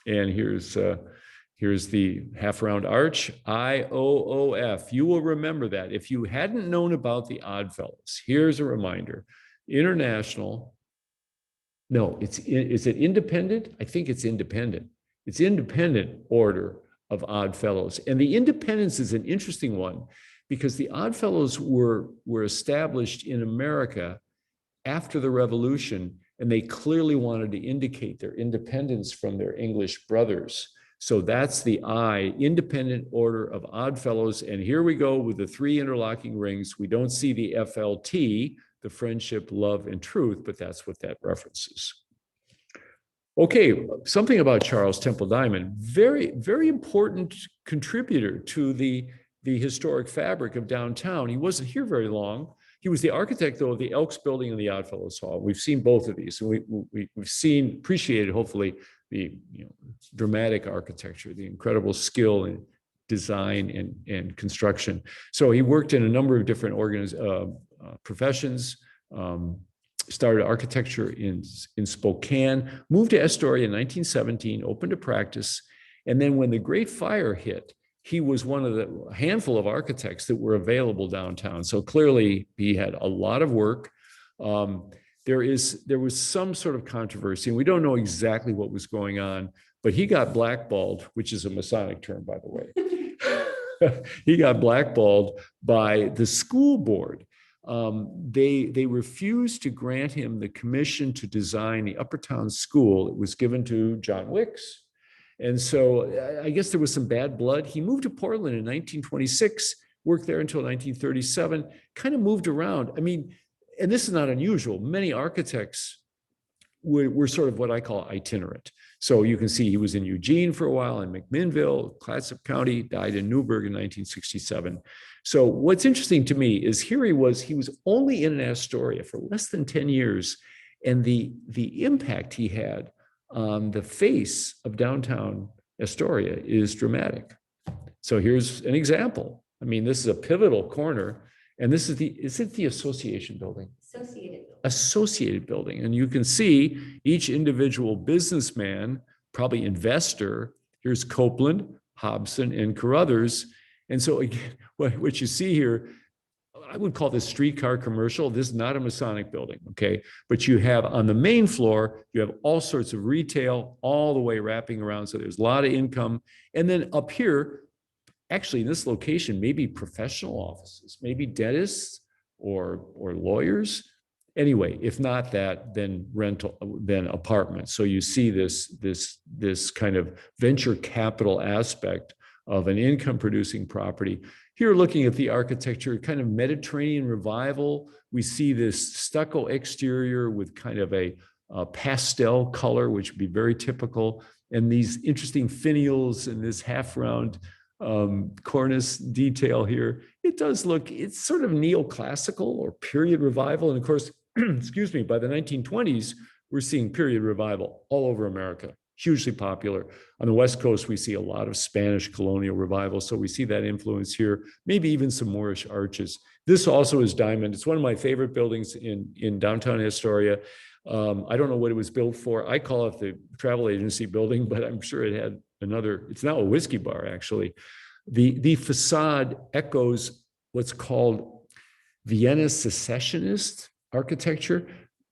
And here's the half round arch, IOOF. You will remember that. If you hadn't known about the Oddfellows, here's a reminder. International, no, is it independent? I think it's independent. It's independent order of Oddfellows. And the independence is an interesting one, because the Oddfellows were established in America after the Revolution, and they clearly wanted to indicate their independence from their English brothers. So that's the I, Independent Order of Oddfellows. And here we go with the three interlocking rings. We don't see the FLT, the friendship, love, and truth, but that's what that references. Okay, something about Charles Temple Diamond, very, very important contributor to the historic fabric of downtown. He wasn't here very long. He was the architect, though, of the Elks Building and the Oddfellows Hall. We've seen both of these, and we've appreciated, hopefully, the dramatic architecture, the incredible skill in design and construction. So he worked in a number of different professions, started architecture in Spokane, moved to Astoria in 1917, opened a practice. And then when the Great Fire hit, he was one of the handful of architects that were available downtown. So clearly he had a lot of work. There was some sort of controversy, and we don't know exactly what was going on, but he got blackballed, which is a Masonic term, by the way. He got blackballed by the school board. They refused to grant him the commission to design the Uppertown School. It was given to John Wicks. And so I guess there was some bad blood. He moved to Portland in 1926, worked there until 1937, kind of moved around. I mean, and this is not unusual. Many architects were sort of what I call itinerant. So you can see he was in Eugene for a while, in McMinnville, Clatsop County, died in Newburgh in 1967. So what's interesting to me is here he was only in Astoria for less than 10 years. And the impact he had on the face of downtown Astoria is dramatic. So here's an example. I mean, this is a pivotal corner. And this is it the Association Building? Associated Building. And you can see each individual businessman, probably investor. Here's Copeland, Hobson, and Carruthers. And so again, what you see here, I would call this streetcar commercial. This is not a Masonic building, okay? But you have on the main floor, you have all sorts of retail all the way wrapping around. So there's a lot of income. And then up here, actually in this location, maybe professional offices, maybe dentists or lawyers. Anyway, if not that, then apartments. So you see this kind of venture capital aspect of an income producing property. Here, looking at the architecture, kind of Mediterranean revival, we see this stucco exterior with kind of a pastel color, which would be very typical, and these interesting finials and this half round cornice detail here. It does look, it's sort of neoclassical or period revival. And of course, excuse me, by the 1920s, we're seeing period revival all over America, hugely popular. On the West Coast, we see a lot of Spanish colonial revival. So we see that influence here, maybe even some Moorish arches. This also is Diamond. It's one of my favorite buildings in downtown Astoria. I don't know what it was built for. I call it the travel agency building, but I'm sure it had another, it's now a whiskey bar, actually. The facade echoes what's called Vienna secessionist architecture.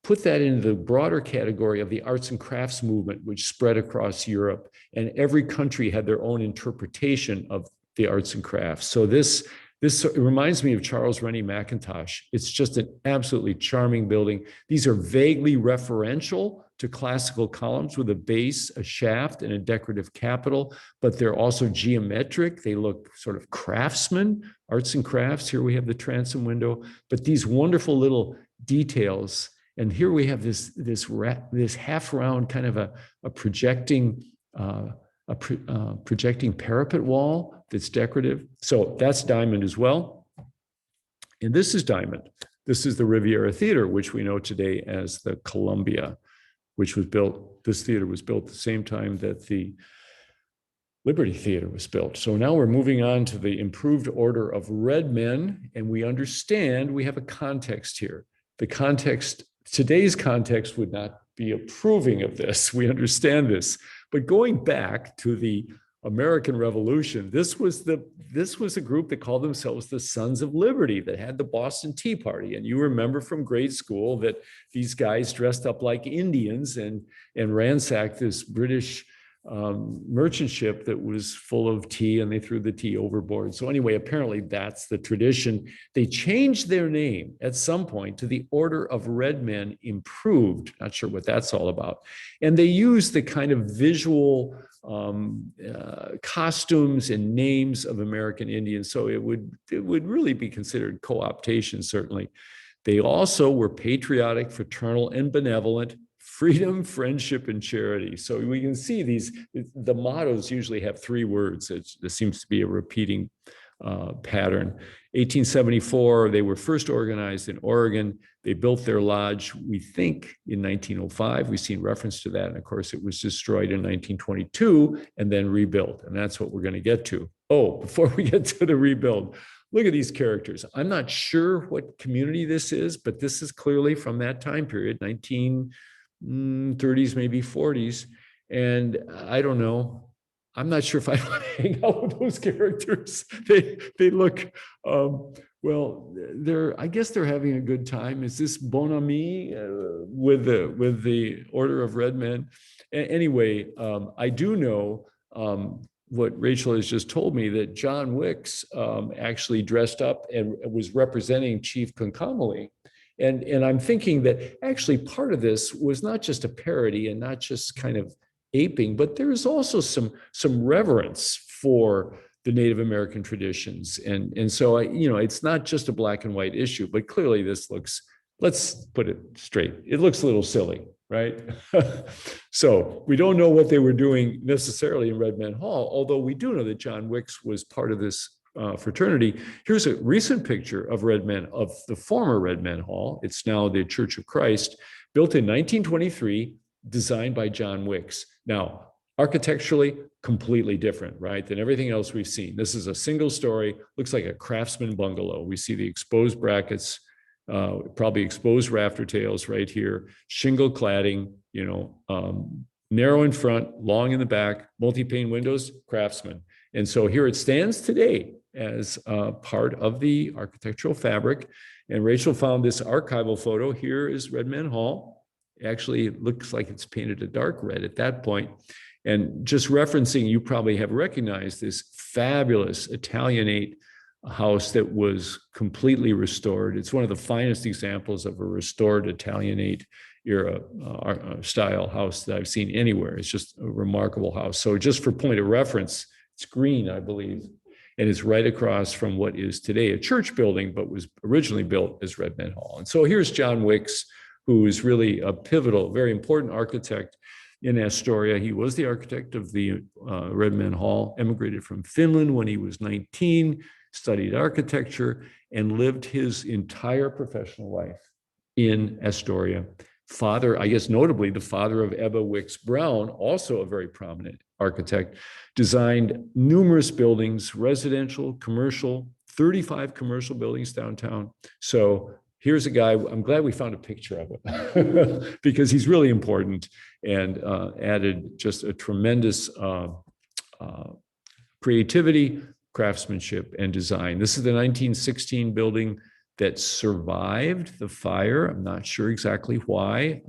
Put that into the broader category of the arts and crafts movement, which spread across Europe, and every country had their own interpretation of the arts and crafts. So this it reminds me of Charles Rennie Mackintosh. It's just an absolutely charming building. These are vaguely referential to classical columns with a base, a shaft, and a decorative capital, but they're also geometric. They look sort of craftsman, arts and crafts. Here we have the transom window, but these wonderful little details. And here we have this half round kind of a projecting parapet wall that's decorative. So that's Diamond as well. And this is Diamond. This is the Riviera Theater, which we know today as the Columbia, which was built, this theater was built at the same time that the Liberty Theater was built. So now we're moving on to the improved order of red men, and we understand we have a context here. The context, today's context would not be approving of this. We understand this. But going back to the American Revolution, this was a group that called themselves the Sons of Liberty that had the Boston Tea Party. And you remember from grade school that these guys dressed up like Indians and ransacked this British merchant ship that was full of tea, and they threw the tea overboard. So anyway, apparently that's the tradition. They changed their name at some point to the Order of Red Men Improved. Not sure what that's all about. And they used the kind of visual costumes and names of American Indians. So it would really be considered co-optation, certainly. They also were patriotic, fraternal, and benevolent. Freedom, friendship, and charity. So we can see the mottos usually have 3 words. There seems to be a repeating pattern. 1874, they were first organized in Oregon. They built their lodge, we think, in 1905. We've seen reference to that. And of course, it was destroyed in 1922 and then rebuilt. And that's what we're going to get to. Oh, before we get to the rebuild, look at these characters. I'm not sure what community this is, but this is clearly from that time period, 1930s, maybe 40s. And I don't know. I'm not sure if I want to hang out with those characters. They look, well, I guess they're having a good time. Is this Bonhomie with the Order of Red Men? Anyway, I do know what Rachel has just told me, that John Wicks actually dressed up and was representing Chief Concomely. And I'm thinking that actually part of this was not just a parody and not just kind of aping, but there is also some reverence for the Native American traditions. And so, it's not just a black and white issue, but clearly this looks, let's put it straight, it looks a little silly. right? So we don't know what they were doing necessarily in Red Man Hall, although we do know that John Wicks was part of this fraternity. Here's a recent picture of the former Red Man Hall. It's now the Church of Christ, built in 1923, designed by John Wicks. Now, architecturally, completely different, right, than everything else we've seen. This is a single story, looks like a craftsman bungalow. We see the exposed brackets, probably exposed rafter tails right here, shingle cladding, narrow in front, long in the back, multi-pane windows, craftsman. And so here it stands today as part of the architectural fabric. And Rachel found this archival photo. Here is Red Man Hall. Actually, it looks like it's painted a dark red at that point. And just referencing, you probably have recognized this fabulous Italianate house that was completely restored. It's one of the finest examples of a restored Italianate era style house that I've seen anywhere. It's just a remarkable house. So just for point of reference, it's green, I believe, and it's right across from what is today a church building, but was originally built as Red Man Hall. And so here's John Wicks, who is really a pivotal, very important architect in Astoria. He was the architect of the Red Man Hall, emigrated from Finland when he was 19, studied architecture, and lived his entire professional life in Astoria. Father, I guess notably the father of Ebba Wicks Brown, also a very prominent architect, designed numerous buildings, residential, commercial, 35 commercial buildings downtown. So here's a guy, I'm glad we found a picture of him because he's really important and added just a tremendous creativity, craftsmanship, and design. This is the 1916 building that survived the fire. I'm not sure exactly why.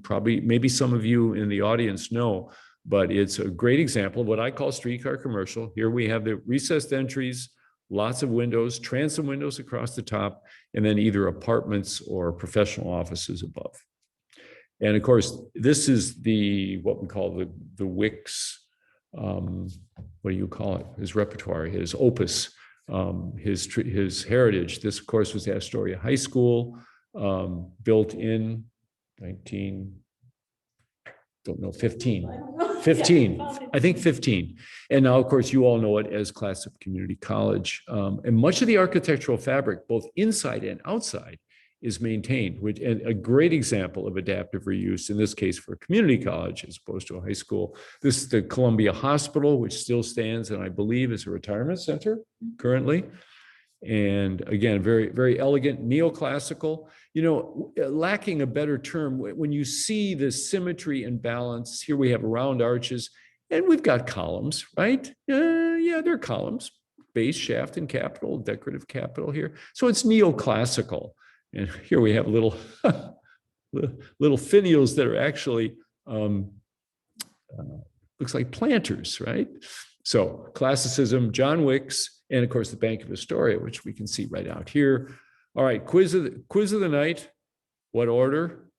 Probably, maybe some of you in the audience know, but it's a great example of what I call streetcar commercial. Here we have the recessed entries, lots of windows, transom windows across the top, and then either apartments or professional offices above. And of course, this is what we call the Wicks, what do you call it? His repertoire, his opus, his heritage. This, of course, was the Astoria High School, built in 15, I think 15. And now, of course, you all know it as Classic Community College. And much of the architectural fabric, both inside and outside, is maintained, and a great example of adaptive reuse, in this case for a community college as opposed to a high school. This is the Columbia Hospital, which still stands and I believe is a retirement center currently. And again, very, very elegant, neoclassical, lacking a better term. When you see the symmetry and balance, here we have round arches and we've got columns, right? Yeah, they're columns, base, shaft, and capital, decorative capital here. So it's neoclassical. And here we have little finials that are actually, looks like planters, right? So classicism, John Wicks, and of course the Bank of Astoria, which we can see right out here. All right, quiz of the night. What order?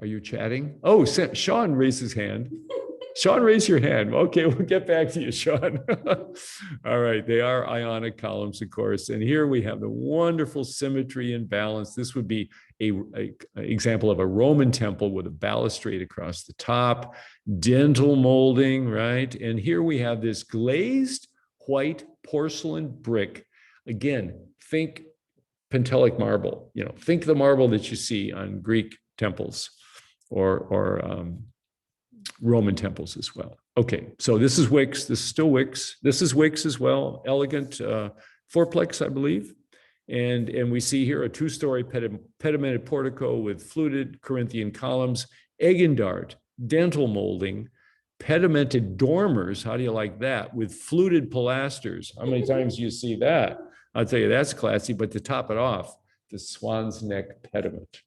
Are you chatting? Oh, Sean raised his hand. Sean, raise your hand. Okay, we'll get back to you, Sean. All right, they are ionic columns, of course. And here we have the wonderful symmetry and balance. This would be an example of a Roman temple with a balustrade across the top, dental molding, right? And here we have this glazed white porcelain brick. Again, think Pentelic marble, think the marble that you see on Greek temples or Roman temples as well. Okay, so this is Wicks. This is still Wicks. This is Wicks as well. Elegant fourplex, I believe. And we see here a two-story pedimented portico with fluted Corinthian columns, egg and dart, dental molding, pedimented dormers. How do you like that? With fluted pilasters. How many times do you see that? I'll tell you, that's classy. But to top it off, the swan's neck pediment.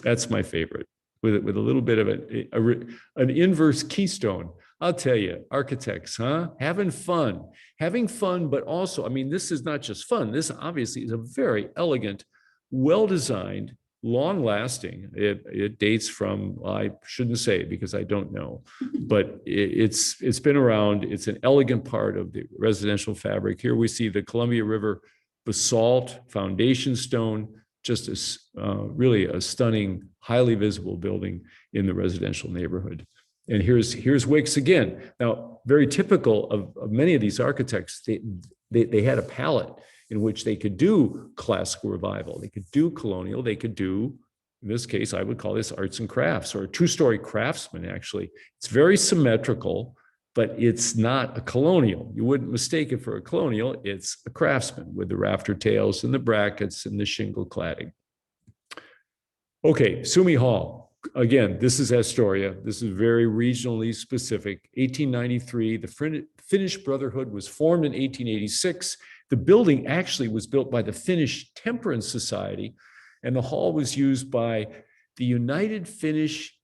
That's my favorite. With a little bit of an inverse keystone. I'll tell you, architects, having fun, but also, this is not just fun. This obviously is a very elegant, well-designed, long-lasting. It dates from, I shouldn't say because I don't know, but it's been around. It's an elegant part of the residential fabric. Here we see the Columbia River basalt foundation stone, just really a stunning, highly visible building in the residential neighborhood. And here's Wicks again. Now, very typical of many of these architects, they had a palette in which they could do classical revival, they could do colonial, they could do, in this case, I would call this arts and crafts, or a two-story craftsman, actually. It's very symmetrical, but it's not a colonial. You wouldn't mistake it for a colonial. It's a craftsman with the rafter tails and the brackets and the shingle cladding. Okay, Sumi Hall. Again, this is Astoria. This is very regionally specific. 1893, the Finnish Brotherhood was formed in 1886. The building actually was built by the Finnish Temperance Society, and the hall was used by the United Finnish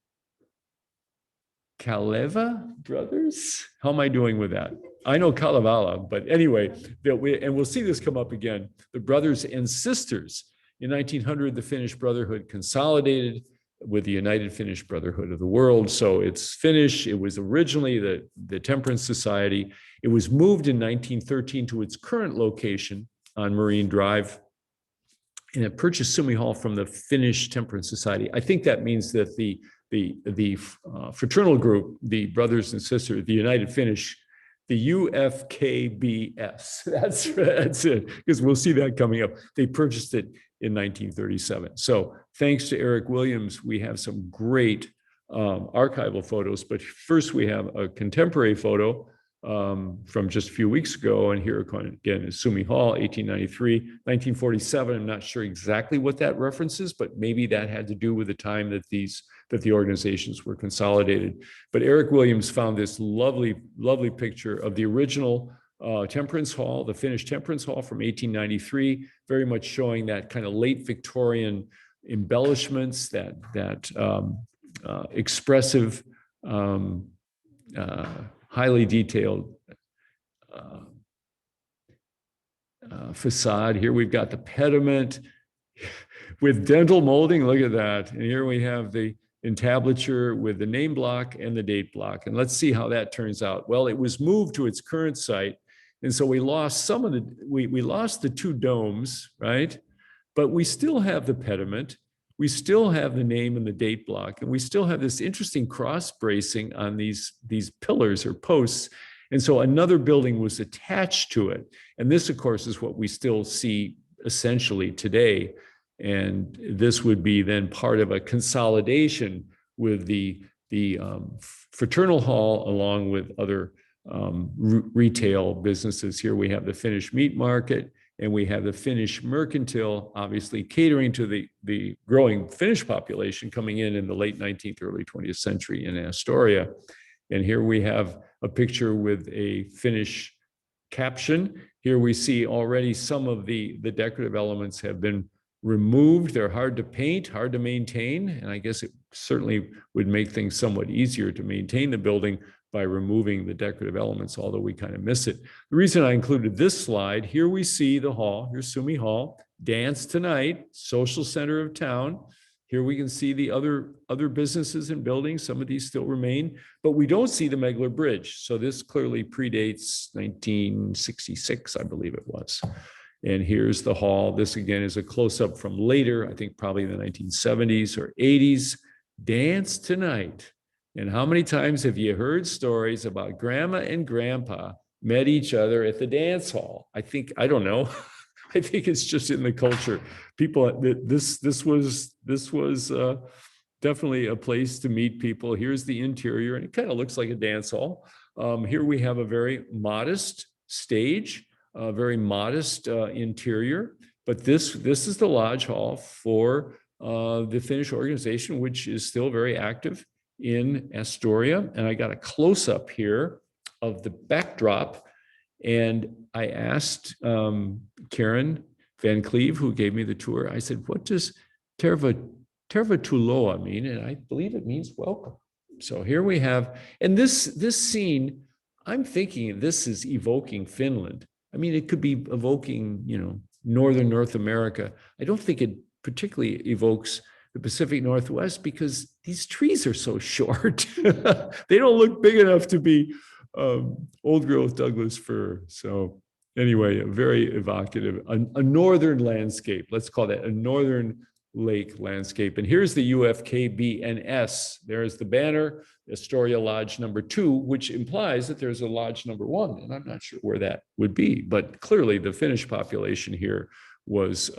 Kaleva brothers. How am I doing with that? I know Kalevala, but anyway, and we'll see this come up again. The brothers and sisters. In 1900, the Finnish Brotherhood consolidated with the United Finnish Brotherhood of the World. So it's Finnish. It was originally the Temperance Society. It was moved in 1913 to its current location on Marine Drive. And it purchased Sumi Hall from the Finnish Temperance Society. I think that means that the fraternal group, the brothers and sisters, the United Finnish, the UFKBS, that's it, because we'll see that coming up. They purchased it in 1937. So thanks to Eric Williams, we have some great archival photos, but first we have a contemporary photo from just a few weeks ago. And here again is Sumi Hall, 1893, 1947. I'm not sure exactly what that references, but maybe that had to do with the time that the organizations were consolidated. But Eric Williams found this lovely, lovely picture of the original Temperance Hall, the Finnish Temperance Hall from 1893, very much showing that kind of late Victorian embellishments, that expressive, highly detailed facade. Here we've got the pediment with dental molding. Look at that. And here we have the entablature with the name block and the date block. And let's see how that turns out. Well, it was moved to its current site. And so we lost some of we lost the two domes, right? But we still have the pediment. We still have the name and the date block, and we still have this interesting cross bracing on these pillars or posts. And so another building was attached to it. And this, of course, is what we still see essentially today. And this would be then part of a consolidation with the Fraternal Hall, along with other retail businesses. Here we have the Finnish meat market, and we have the Finnish mercantile, obviously catering to the growing Finnish population coming in the late 19th, early 20th century in Astoria. And here we have a picture with a Finnish caption. Here we see already some of the decorative elements have been removed. They're hard to paint, hard to maintain, and I guess it certainly would make things somewhat easier to maintain the building by removing the decorative elements, although we kind of miss it. The reason I included this slide, here we see the hall, here's Sumi Hall, Dance Tonight, social center of town. Here we can see the other businesses and buildings. Some of these still remain, but we don't see the Megler Bridge. So this clearly predates 1966, I believe it was. And here's the hall. This again is a close-up from later, I think probably in the 1970s or 80s. Dance Tonight. And how many times have you heard stories about grandma and grandpa met each other at the dance hall? I don't know. I think it's just in the culture. People, this was definitely a place to meet people. Here's the interior, and it kind of looks like a dance hall. Here we have a very modest stage, a very modest interior, but this is the lodge hall for the Finnish organization, which is still very active in Astoria. And I got a close-up here of the backdrop. And I asked Karen Van Cleve, who gave me the tour, I said, what does Tervetuloa mean? And I believe it means welcome. So here we have, and this scene, I'm thinking this is evoking Finland. I mean, it could be evoking, Northern North America. I don't think it particularly evokes the Pacific Northwest because these trees are so short. They don't look big enough to be old growth Douglas fir. So Anyway, very evocative, a northern landscape. Let's call that a northern lake landscape. And here's the UFKBNS. There's the banner, Astoria Lodge number 2, which implies that there's a lodge number 1. And I'm not sure where that would be, but clearly the Finnish population here was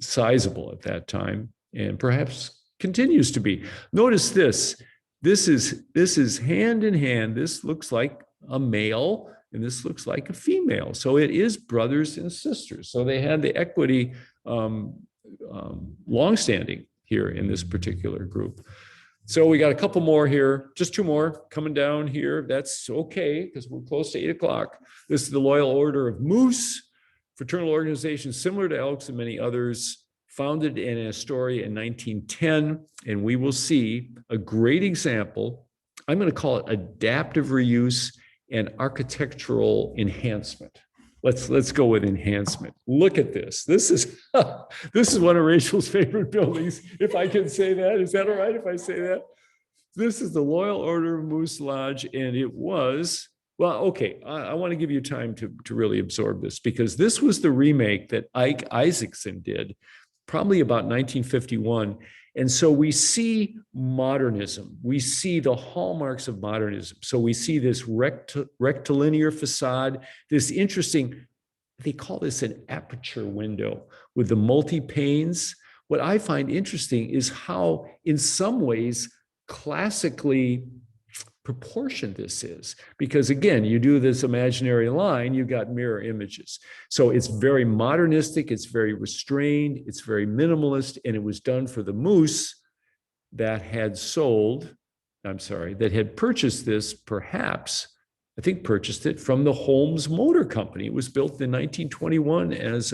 sizable at that time and perhaps continues to be. Notice this. This is hand in hand. This looks like a male and this looks like a female. So it is brothers and sisters. So they had the equity longstanding here in this particular group. So we got a couple more here, just 2 more coming down here. That's okay because we're close to 8 o'clock. This is the Loyal Order of Moose, fraternal organization similar to Elks and many others, founded in Astoria in 1910. And we will see a great example. I'm going to call it adaptive reuse and architectural enhancement. Let's go with enhancement. Look at this. This is one of Rachel's favorite buildings, if I can say that. Is that all right if I say that? This is the Loyal Order of Moose Lodge, and it was, well, okay, I want to give you time to really absorb this, because this was the remake that Ike Isaacson did, probably about 1951. And so we see modernism. We see the hallmarks of modernism. So we see this rectilinear facade, this interesting, they call this an aperture window with the multi-panes. What I find interesting is how, in some ways, classically proportioned this is. Because again, you do this imaginary line, you've got mirror images. So it's very modernistic, it's very restrained, it's very minimalist, and it was done for the Moose that had purchased this, perhaps, I think purchased it from the Holmes Motor Company. It was built in 1921 as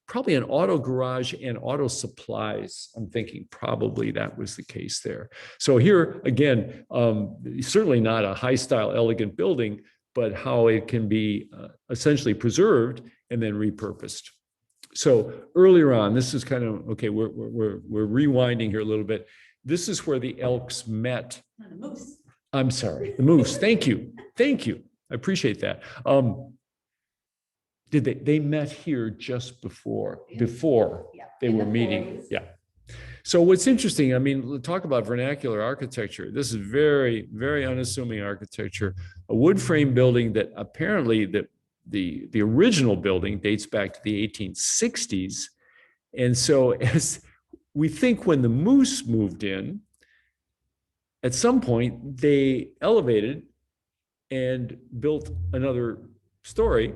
probably an auto garage and auto supplies. I'm thinking probably that was the case there. So here, again, certainly not a high style, elegant building, but how it can be essentially preserved and then repurposed. So earlier on, this is kind of, okay, we're rewinding here a little bit. This is where the Elks met. The Moose. I'm sorry, the Moose. Thank you. Thank you. I appreciate that. They met here just before they were meeting. Yeah. So what's interesting, I mean, talk about vernacular architecture. This is very, very unassuming architecture. A wood frame building that apparently the original building dates back to the 1860s. And so as we think when the Moose moved in, at some point they elevated and built another story,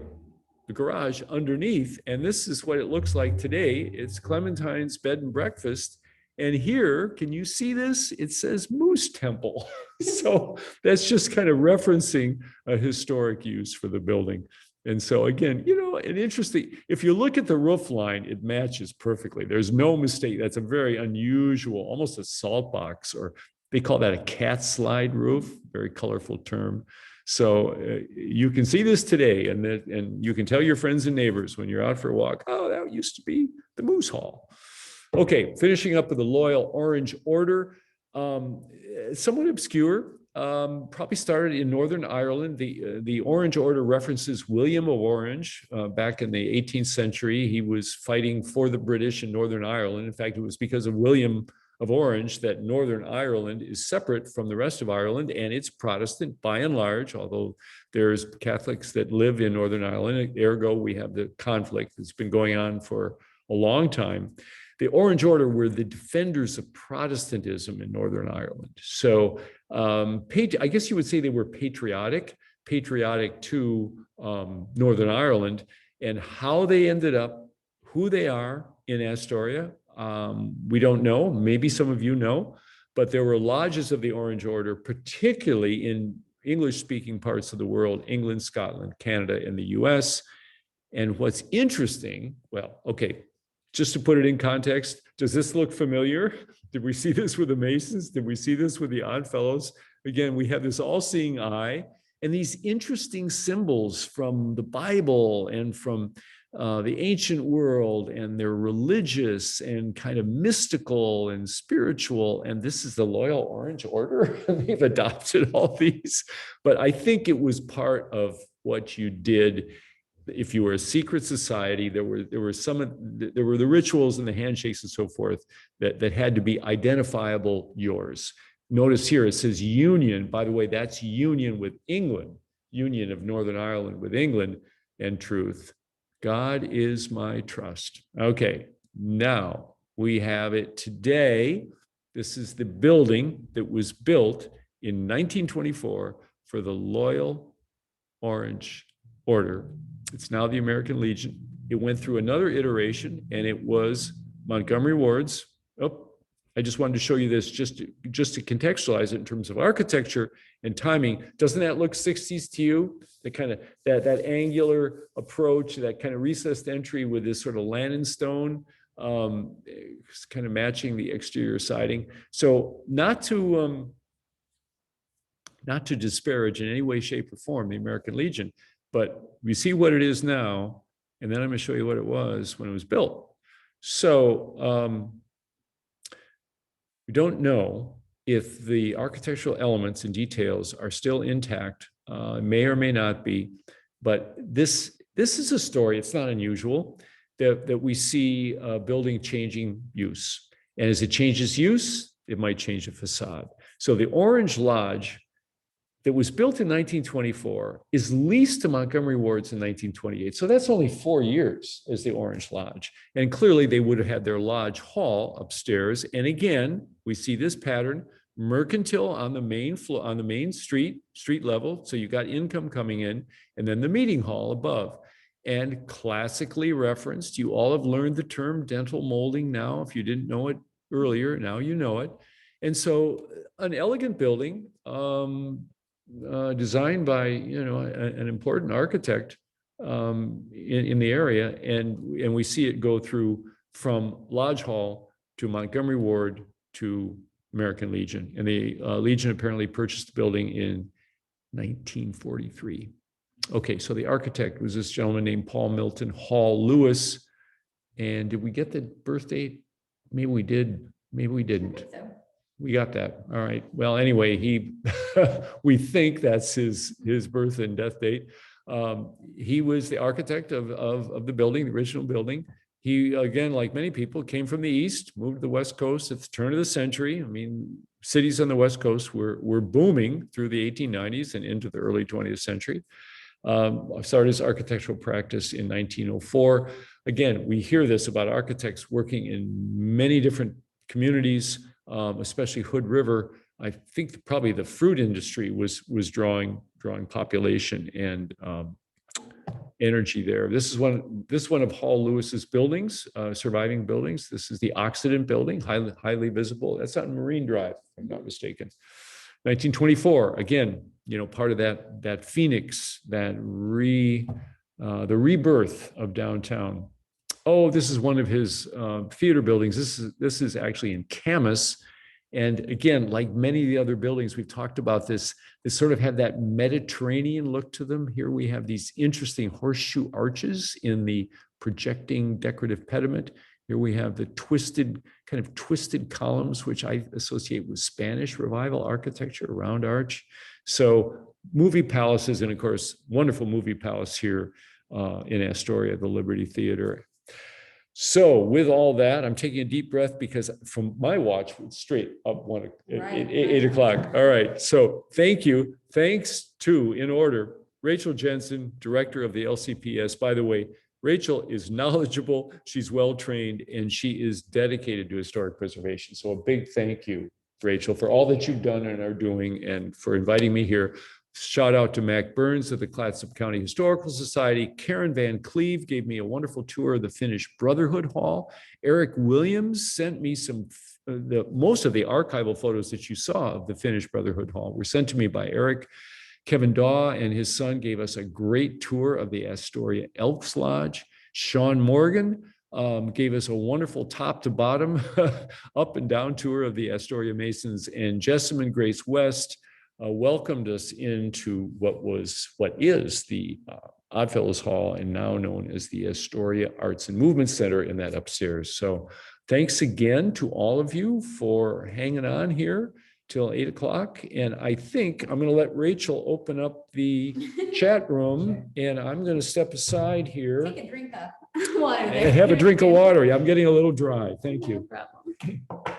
the garage underneath. And this is what it looks like today. It's Clementine's Bed and Breakfast. And here, can you see this? It says Moose Temple. So that's just kind of referencing a historic use for the building. And so again, you know, an interesting, if you look at the roof line, it matches perfectly. There's no mistake. That's a very unusual, almost a salt box, or they call that a cat slide roof, very colorful term. So you can see this today, and you can tell your friends and neighbors when you're out for a walk, oh, that used to be the Moose Hall. Okay, finishing up with the Loyal Orange Order, somewhat obscure, probably started in Northern Ireland. The Orange Order references William of Orange back in the 18th century. He was fighting for the British in Northern Ireland. In fact, it was because of William of Orange that Northern Ireland is separate from the rest of Ireland, and it's Protestant by and large, although there's Catholics that live in Northern Ireland. Ergo, we have the conflict that's been going on for a long time. The Orange Order were the defenders of Protestantism in Northern Ireland. So I guess you would say they were patriotic to Northern Ireland, and how they ended up, who they are in Astoria, we don't know. Maybe some of you know, but there were lodges of the Orange Order, particularly in English-speaking parts of the world, England, Scotland, Canada, and the US. And what's interesting, well, okay, just to put it in context, does this look familiar? Did we see this with the Masons? Did we see this with the Oddfellows? Again, we have this all-seeing eye and these interesting symbols from the Bible and from the ancient world, and they're religious and kind of mystical and spiritual. And this is the Loyal Orange Order. They've adopted all these, but I think it was part of what you did if you were a secret society, there were the rituals and the handshakes and so forth that had to be identifiable yours. Notice here it says union. By the way, that's union with England, union of Northern Ireland with England, and truth. God is my trust. Okay, now we have it today. This is the building that was built in 1924 for the Loyal Orange Order. It's now the American Legion. It went through another iteration, and it was Montgomery Ward's. Oh, I just wanted to show you this just to contextualize it in terms of architecture and timing. Doesn't that look 60s to you? The kind of that angular approach, that kind of recessed entry with this sort of Lannon stone, kind of matching the exterior siding. So not to disparage in any way, shape, or form the American Legion, but we see what it is now, and then I'm going to show you what it was when it was built. So we don't know if the architectural elements and details are still intact, may or may not be, but this is a story. It's not unusual that we see a building changing use. And as it changes use, it might change the facade. So the Orange Lodge that was built in 1924 is leased to Montgomery Ward's in 1928. So that's only 4 years as the Orange Lodge. And clearly they would have had their lodge hall upstairs. And again, we see this pattern, mercantile on the main floor, on the main street level. So you got income coming in, and then the meeting hall above. And classically referenced, you all have learned the term dental molding now. If you didn't know it earlier, now you know it. And so an elegant building, designed by an important architect in the area, and we see it go through from Lodge Hall to Montgomery Ward to American Legion, and the Legion apparently purchased the building in 1943. Okay, so the architect was this gentleman named Paul Milton Hall Lewis, and did we get the birth date? Maybe we did, maybe we didn't. We got that. All right. Well, anyway, we think that's his birth and death date. He was the architect of the building, the original building. He, again, like many people, came from the East, moved to the West Coast at the turn of the century. I mean, cities on the West Coast were booming through the 1890s and into the early 20th century. Started his architectural practice in 1904. Again, we hear this about architects working in many different communities, especially Hood River. I think probably the fruit industry was drawing population and energy there. This is one of Hall Lewis's buildings, surviving buildings. This is the Occident building, highly visible. That's on Marine Drive, if I'm not mistaken. 1924, again, part of that Phoenix, the rebirth of downtown. Oh, this is one of his theater buildings. This is actually in Camas. And again, like many of the other buildings, we've talked about this, they sort of have that Mediterranean look to them. Here we have these interesting horseshoe arches in the projecting decorative pediment. Here we have the twisted columns, which I associate with Spanish Revival architecture, round arch. So movie palaces, and of course, wonderful movie palace here in Astoria, the Liberty Theater. So with all that, I'm taking a deep breath because from my watch, it's straight up 8 o'clock. All right, so thank you. Thanks to, in order, Rachel Jensen, director of the LCPS. By the way, Rachel is knowledgeable, she's well-trained, and she is dedicated to historic preservation. So a big thank you, Rachel, for all that you've done and are doing, and for inviting me here. Shout out to Mac Burns of the Clatsop County Historical Society. Karen Van Cleve gave me a wonderful tour of the Finnish Brotherhood Hall. Eric Williams sent me most of the archival photos that you saw of the Finnish Brotherhood Hall were sent to me by Eric. Kevin Daw and his son gave us a great tour of the Astoria Elks Lodge. Sean Morgan gave us a wonderful top to bottom, up and down tour of the Astoria Masons, and Jessamine Grace West welcomed us into what is the Oddfellows Hall, and now known as the Astoria Arts and Movement Center in that upstairs. So thanks again to all of you for hanging on here. till 8 o'clock. And I think I'm going to let Rachel open up the chat room, and I'm going to step aside here Take a drink of water. and have a drink of water. I'm getting a little dry. Thank No you. problem.